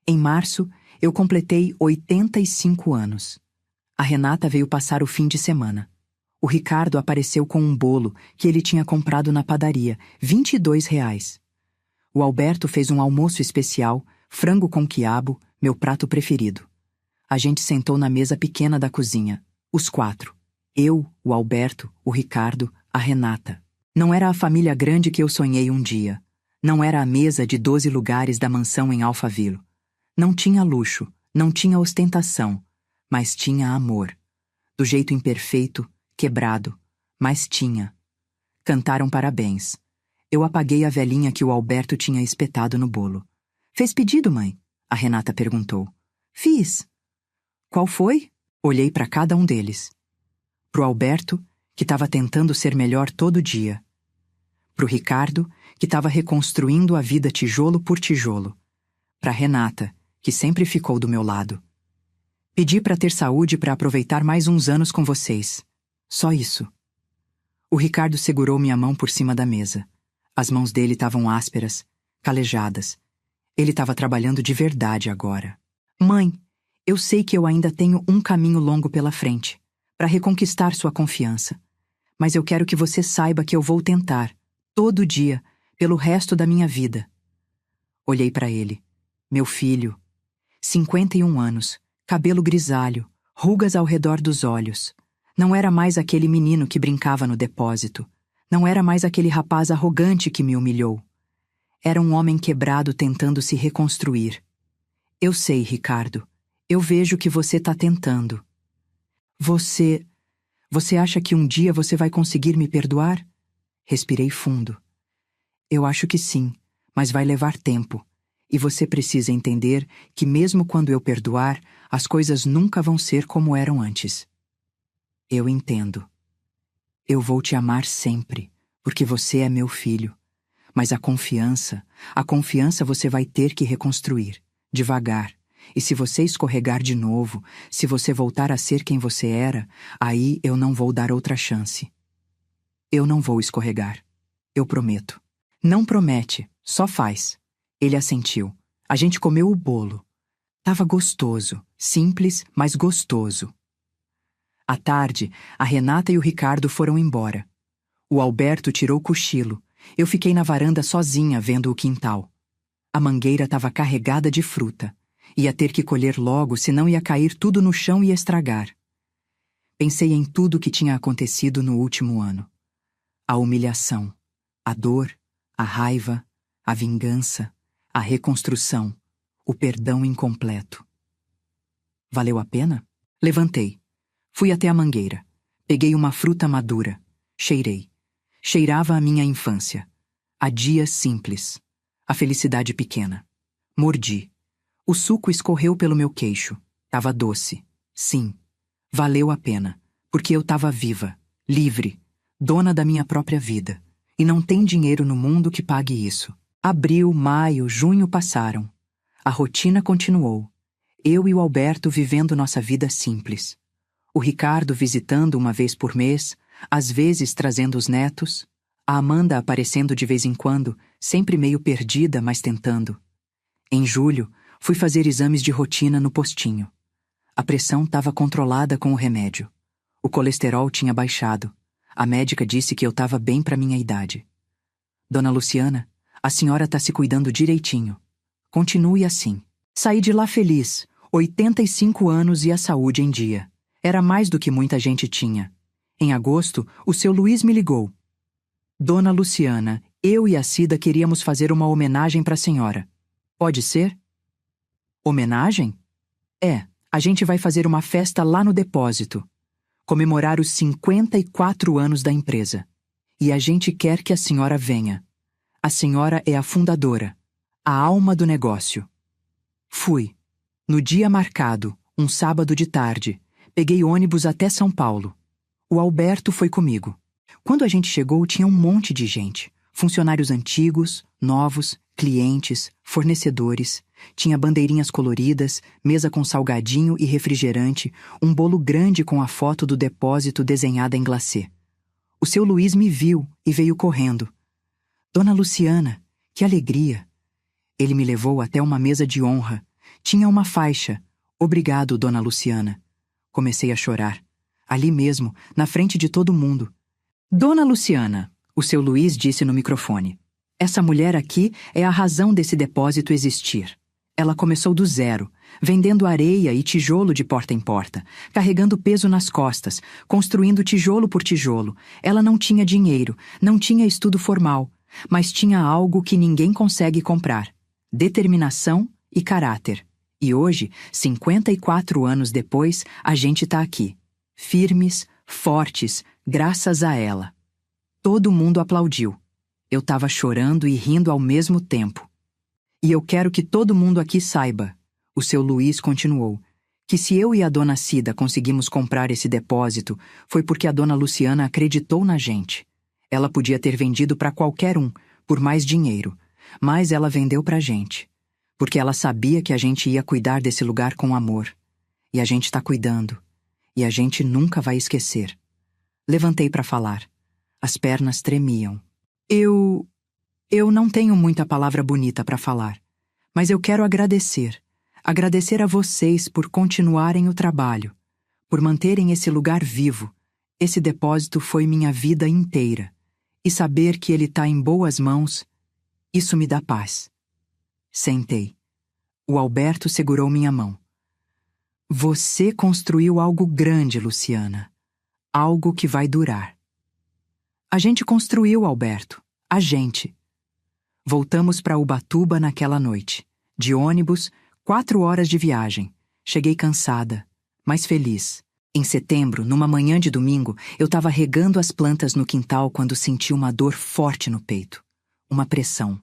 Em março, eu completei 85 anos. A Renata veio passar o fim de semana. O Ricardo apareceu com um bolo que ele tinha comprado na padaria, R$ 22. O Alberto fez um almoço especial, frango com quiabo, meu prato preferido. A gente sentou na mesa pequena da cozinha, os 4. Eu, o Alberto, o Ricardo, a Renata. Não era a família grande que eu sonhei um dia. Não era a mesa de 12 lugares da mansão em Alphaville. Não tinha luxo, não tinha ostentação, mas tinha amor. Do jeito imperfeito, quebrado, mas tinha. Cantaram parabéns. Eu apaguei a velhinha que o Alberto tinha espetado no bolo. Fez pedido, mãe? A Renata perguntou. Fiz. Qual foi? Olhei para cada um deles. Pro Alberto, que estava tentando ser melhor todo dia. Pro Ricardo, que estava reconstruindo a vida tijolo por tijolo. Pra Renata, que sempre ficou do meu lado. Pedi para ter saúde para aproveitar mais uns anos com vocês. Só isso. O Ricardo segurou minha mão por cima da mesa. As mãos dele estavam ásperas, calejadas. Ele estava trabalhando de verdade agora. Mãe, eu sei que eu ainda tenho um caminho longo pela frente, para reconquistar sua confiança. Mas eu quero que você saiba que eu vou tentar, todo dia, pelo resto da minha vida. Olhei para ele. Meu filho. 51 anos, cabelo grisalho, rugas ao redor dos olhos. Não era mais aquele menino que brincava no depósito. Não era mais aquele rapaz arrogante que me humilhou. Era um homem quebrado tentando se reconstruir. Eu sei, Ricardo. Eu vejo que você está tentando. Você acha que um dia você vai conseguir me perdoar? Respirei fundo. Eu acho que sim, mas vai levar tempo. E você precisa entender que mesmo quando eu perdoar, as coisas nunca vão ser como eram antes. Eu entendo. Eu vou te amar sempre, porque você é meu filho. Mas a confiança você vai ter que reconstruir, devagar. E se você escorregar de novo, se você voltar a ser quem você era, aí eu não vou dar outra chance. Eu não vou escorregar. Eu prometo. Não promete, só faz. Ele assentiu. A gente comeu o bolo. Tava gostoso, simples, mas gostoso. À tarde, a Renata e o Ricardo foram embora. O Alberto tirou o cochilo. Eu fiquei na varanda sozinha vendo o quintal. A mangueira estava carregada de fruta. Ia ter que colher logo, senão ia cair tudo no chão e estragar. Pensei em tudo o que tinha acontecido no último ano. A humilhação, a dor, a raiva, a vingança, a reconstrução, o perdão incompleto. Valeu a pena? Levantei. Fui até a mangueira. Peguei uma fruta madura. Cheirei. Cheirava a minha infância. A dias simples. A felicidade pequena. Mordi. O suco escorreu pelo meu queixo. Tava doce. Sim. Valeu a pena. Porque eu tava viva, livre, dona da minha própria vida. E não tem dinheiro no mundo que pague isso. Abril, maio, junho passaram. A rotina continuou. Eu e o Alberto vivendo nossa vida simples. O Ricardo visitando uma vez por mês, às vezes trazendo os netos. A Amanda aparecendo de vez em quando, sempre meio perdida, mas tentando. Em julho, fui fazer exames de rotina no postinho. A pressão estava controlada com o remédio. O colesterol tinha baixado. A médica disse que eu estava bem para minha idade. Dona Luciana, a senhora está se cuidando direitinho. Continue assim. Saí de lá feliz, 85 anos e a saúde em dia. Era mais do que muita gente tinha. Em agosto, o seu Luiz me ligou. Dona Luciana, eu e a Cida queríamos fazer uma homenagem para a senhora. Pode ser? Homenagem? É, a gente vai fazer uma festa lá no depósito. Comemorar os 54 anos da empresa. E a gente quer que a senhora venha. A senhora é a fundadora, a alma do negócio. Fui. No dia marcado, um sábado de tarde, peguei ônibus até São Paulo. O Alberto foi comigo. Quando a gente chegou, tinha um monte de gente. Funcionários antigos, novos, clientes, fornecedores. Tinha bandeirinhas coloridas, mesa com salgadinho e refrigerante, um bolo grande com a foto do depósito desenhada em glacê. O seu Luiz me viu e veio correndo. Dona Luciana, que alegria! Ele me levou até uma mesa de honra. Tinha uma faixa. Obrigado, Dona Luciana. Comecei a chorar. Ali mesmo, na frente de todo mundo. Dona Luciana, o seu Luiz disse no microfone. Essa mulher aqui é a razão desse depósito existir. Ela começou do zero, vendendo areia e tijolo de porta em porta, carregando peso nas costas, construindo tijolo por tijolo. Ela não tinha dinheiro, não tinha estudo formal, mas tinha algo que ninguém consegue comprar: determinação e caráter. E hoje, 54 anos depois, a gente tá aqui. Firmes, fortes, graças a ela. Todo mundo aplaudiu. Eu tava chorando e rindo ao mesmo tempo. E eu quero que todo mundo aqui saiba, o seu Luiz continuou, que se eu e a dona Cida conseguimos comprar esse depósito, foi porque a dona Luciana acreditou na gente. Ela podia ter vendido para qualquer um, por mais dinheiro, mas ela vendeu pra gente. Porque ela sabia que a gente ia cuidar desse lugar com amor. E a gente tá cuidando. E a gente nunca vai esquecer. Levantei para falar. As pernas tremiam. Eu não tenho muita palavra bonita para falar. Mas eu quero agradecer. Agradecer a vocês por continuarem o trabalho. Por manterem esse lugar vivo. Esse depósito foi minha vida inteira. E saber que ele tá em boas mãos, isso me dá paz. Sentei. O Alberto segurou minha mão. Você construiu algo grande, Luciana. Algo que vai durar. A gente construiu, Alberto. A gente. Voltamos para Ubatuba naquela noite. De ônibus, 4 horas de viagem. Cheguei cansada, mas feliz. Em setembro, numa manhã de domingo, eu estava regando as plantas no quintal quando senti uma dor forte no peito. Uma pressão.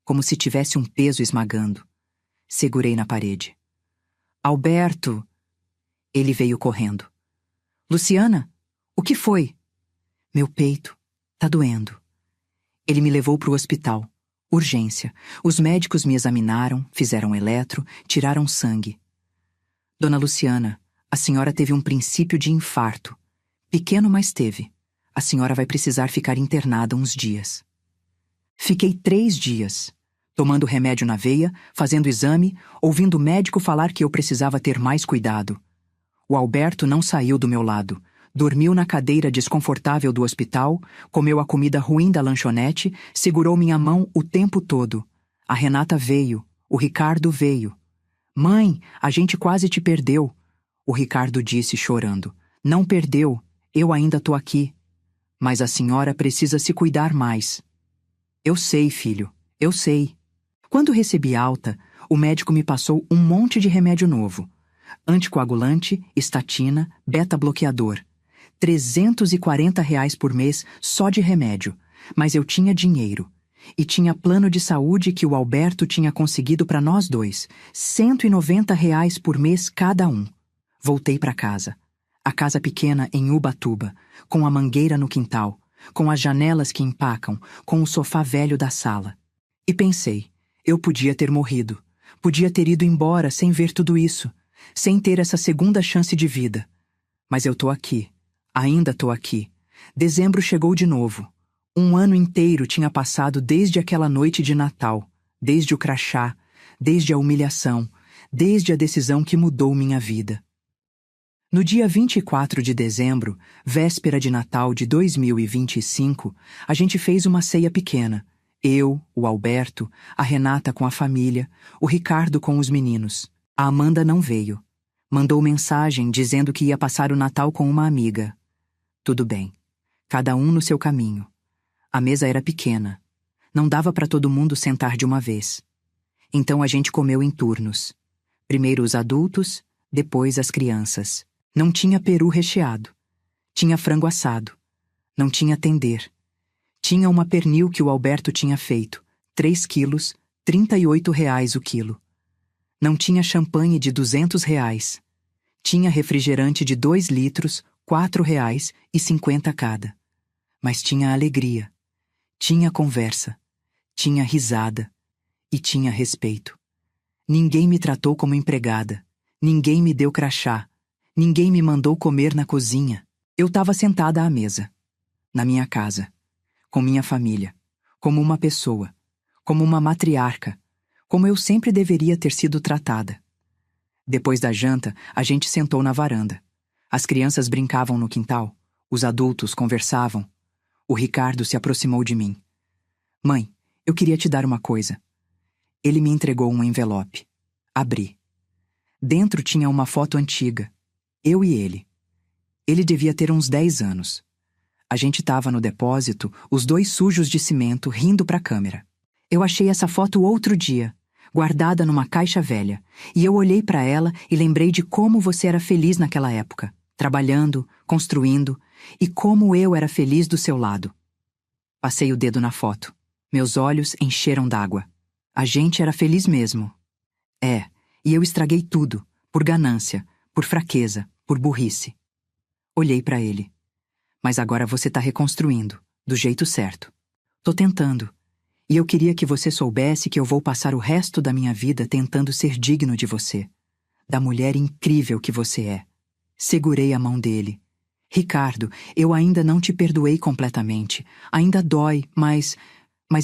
Como se tivesse um peso esmagando. Segurei na parede. Alberto! Ele veio correndo. Luciana, o que foi? Meu peito. Tá doendo. Ele me levou para o hospital. Urgência. Os médicos me examinaram, fizeram eletro, tiraram sangue. Dona Luciana, a senhora teve um princípio de infarto. Pequeno, mas teve. A senhora vai precisar ficar internada uns dias. Fiquei 3 dias. Tomando remédio na veia, fazendo exame, ouvindo o médico falar que eu precisava ter mais cuidado. O Alberto não saiu do meu lado. Dormiu na cadeira desconfortável do hospital, comeu a comida ruim da lanchonete, segurou minha mão o tempo todo. A Renata veio, o Ricardo veio. Mãe, a gente quase te perdeu. O Ricardo disse chorando. Não perdeu, eu ainda tô aqui. Mas a senhora precisa se cuidar mais. Eu sei, filho, eu sei. Quando recebi alta, o médico me passou um monte de remédio novo. Anticoagulante, estatina, beta-bloqueador. R$ 340 por mês só de remédio. Mas eu tinha dinheiro. E tinha plano de saúde que o Alberto tinha conseguido para nós dois, R$ 190 por mês cada um. Voltei para casa. A casa pequena em Ubatuba, com a mangueira no quintal, com as janelas que empacam, com o sofá velho da sala. E pensei, eu podia ter morrido. Podia ter ido embora sem ver tudo isso, sem ter essa segunda chance de vida. Mas eu tô aqui. Ainda tô aqui. Dezembro chegou de novo. Um ano inteiro tinha passado desde aquela noite de Natal, desde o crachá, desde a humilhação, desde a decisão que mudou minha vida. No dia 24 de dezembro, véspera de Natal de 2025, a gente fez uma ceia pequena. Eu, o Alberto, a Renata com a família, o Ricardo com os meninos. A Amanda não veio. Mandou mensagem dizendo que ia passar o Natal com uma amiga. Tudo bem. Cada um no seu caminho. A mesa era pequena. Não dava para todo mundo sentar de uma vez. Então a gente comeu em turnos. Primeiro os adultos, depois as crianças. Não tinha peru recheado. Tinha frango assado. Não tinha tender. Tinha uma pernil que o Alberto tinha feito. 3 quilos, R$ 38 o quilo. Não tinha champanhe de R$ 200. Tinha refrigerante de 2 litros, R$ 4,50 cada. Mas tinha alegria. Tinha conversa. Tinha risada. E tinha respeito. Ninguém me tratou como empregada. Ninguém me deu crachá. Ninguém me mandou comer na cozinha. Eu estava sentada à mesa. Na minha casa. Com minha família. Como uma pessoa. Como uma matriarca. Como eu sempre deveria ter sido tratada. Depois da janta, a gente sentou na varanda. As crianças brincavam no quintal. Os adultos conversavam. O Ricardo se aproximou de mim. Mãe, eu queria te dar uma coisa. Ele me entregou um envelope. Abri. Dentro tinha uma foto antiga. Eu e ele. Ele devia ter uns 10 anos. A gente estava no depósito, os dois sujos de cimento, rindo para a câmera. Eu achei essa foto outro dia, guardada numa caixa velha, e eu olhei para ela e lembrei de como você era feliz naquela época, trabalhando, construindo, e como eu era feliz do seu lado. Passei o dedo na foto. Meus olhos encheram d'água. A gente era feliz mesmo. E eu estraguei tudo, por ganância, por fraqueza, por burrice. Olhei para ele. Mas agora você tá reconstruindo, do jeito certo. Tô tentando. E eu queria que você soubesse que eu vou passar o resto da minha vida tentando ser digno de você. Da mulher incrível que você é. Segurei a mão dele. Ricardo, eu ainda não te perdoei completamente. Ainda dói, mas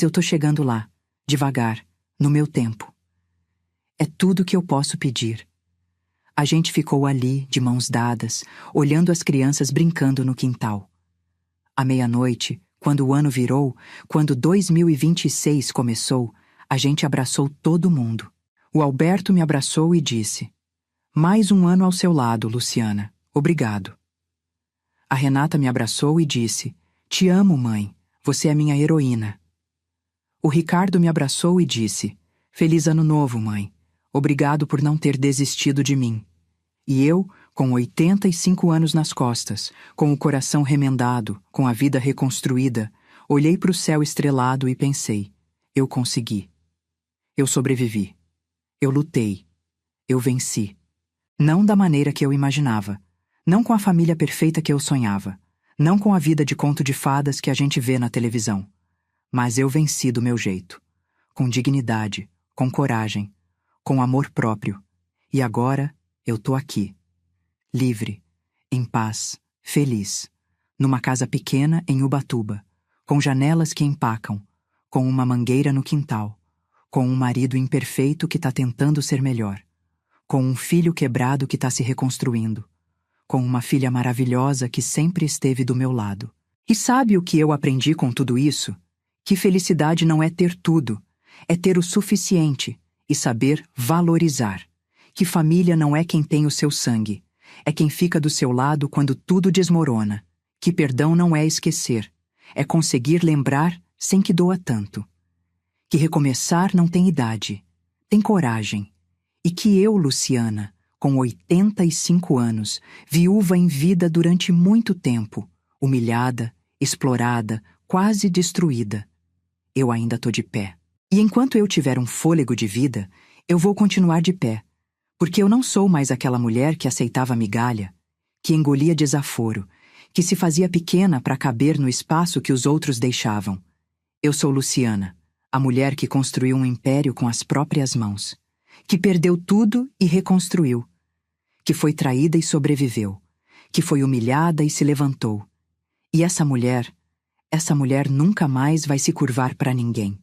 eu tô chegando lá. Devagar, no meu tempo. É tudo que eu posso pedir. A gente ficou ali, de mãos dadas, olhando as crianças brincando no quintal. À meia-noite, quando o ano virou, quando 2026 começou, a gente abraçou todo mundo. O Alberto me abraçou e disse: Mais um ano ao seu lado, Luciana. Obrigado. A Renata me abraçou e disse: Te amo, mãe. Você é minha heroína. O Ricardo me abraçou e disse: Feliz ano novo, mãe. Obrigado por não ter desistido de mim. E eu, com 85 anos nas costas, com o coração remendado, com a vida reconstruída, olhei para o céu estrelado e pensei: eu consegui. Eu sobrevivi. Eu lutei. Eu venci. Não da maneira que eu imaginava. Não com a família perfeita que eu sonhava. Não com a vida de conto de fadas que a gente vê na televisão. Mas eu venci do meu jeito. Com dignidade, com coragem, com amor próprio. E agora eu tô aqui. Livre, em paz, feliz. Numa casa pequena em Ubatuba. Com janelas que empacam. Com uma mangueira no quintal. Com um marido imperfeito que tá tentando ser melhor. Com um filho quebrado que tá se reconstruindo. Com uma filha maravilhosa que sempre esteve do meu lado. E sabe o que eu aprendi com tudo isso? Que felicidade não é ter tudo. É ter o suficiente e saber valorizar. Que família não é quem tem o seu sangue. É quem fica do seu lado quando tudo desmorona. Que perdão não é esquecer. É conseguir lembrar sem que doa tanto. Que recomeçar não tem idade. Tem coragem. E que eu, Luciana, com 85 anos, viúva em vida durante muito tempo, humilhada, explorada, quase destruída. eu ainda tô de pé. E enquanto eu tiver um fôlego de vida, eu vou continuar de pé, porque eu não sou mais aquela mulher que aceitava migalha, que engolia desaforo, que se fazia pequena para caber no espaço que os outros deixavam. Eu sou Luciana, a mulher que construiu um império com as próprias mãos, que perdeu tudo e reconstruiu, que foi traída e sobreviveu, que foi humilhada e se levantou. E essa mulher nunca mais vai se curvar para ninguém.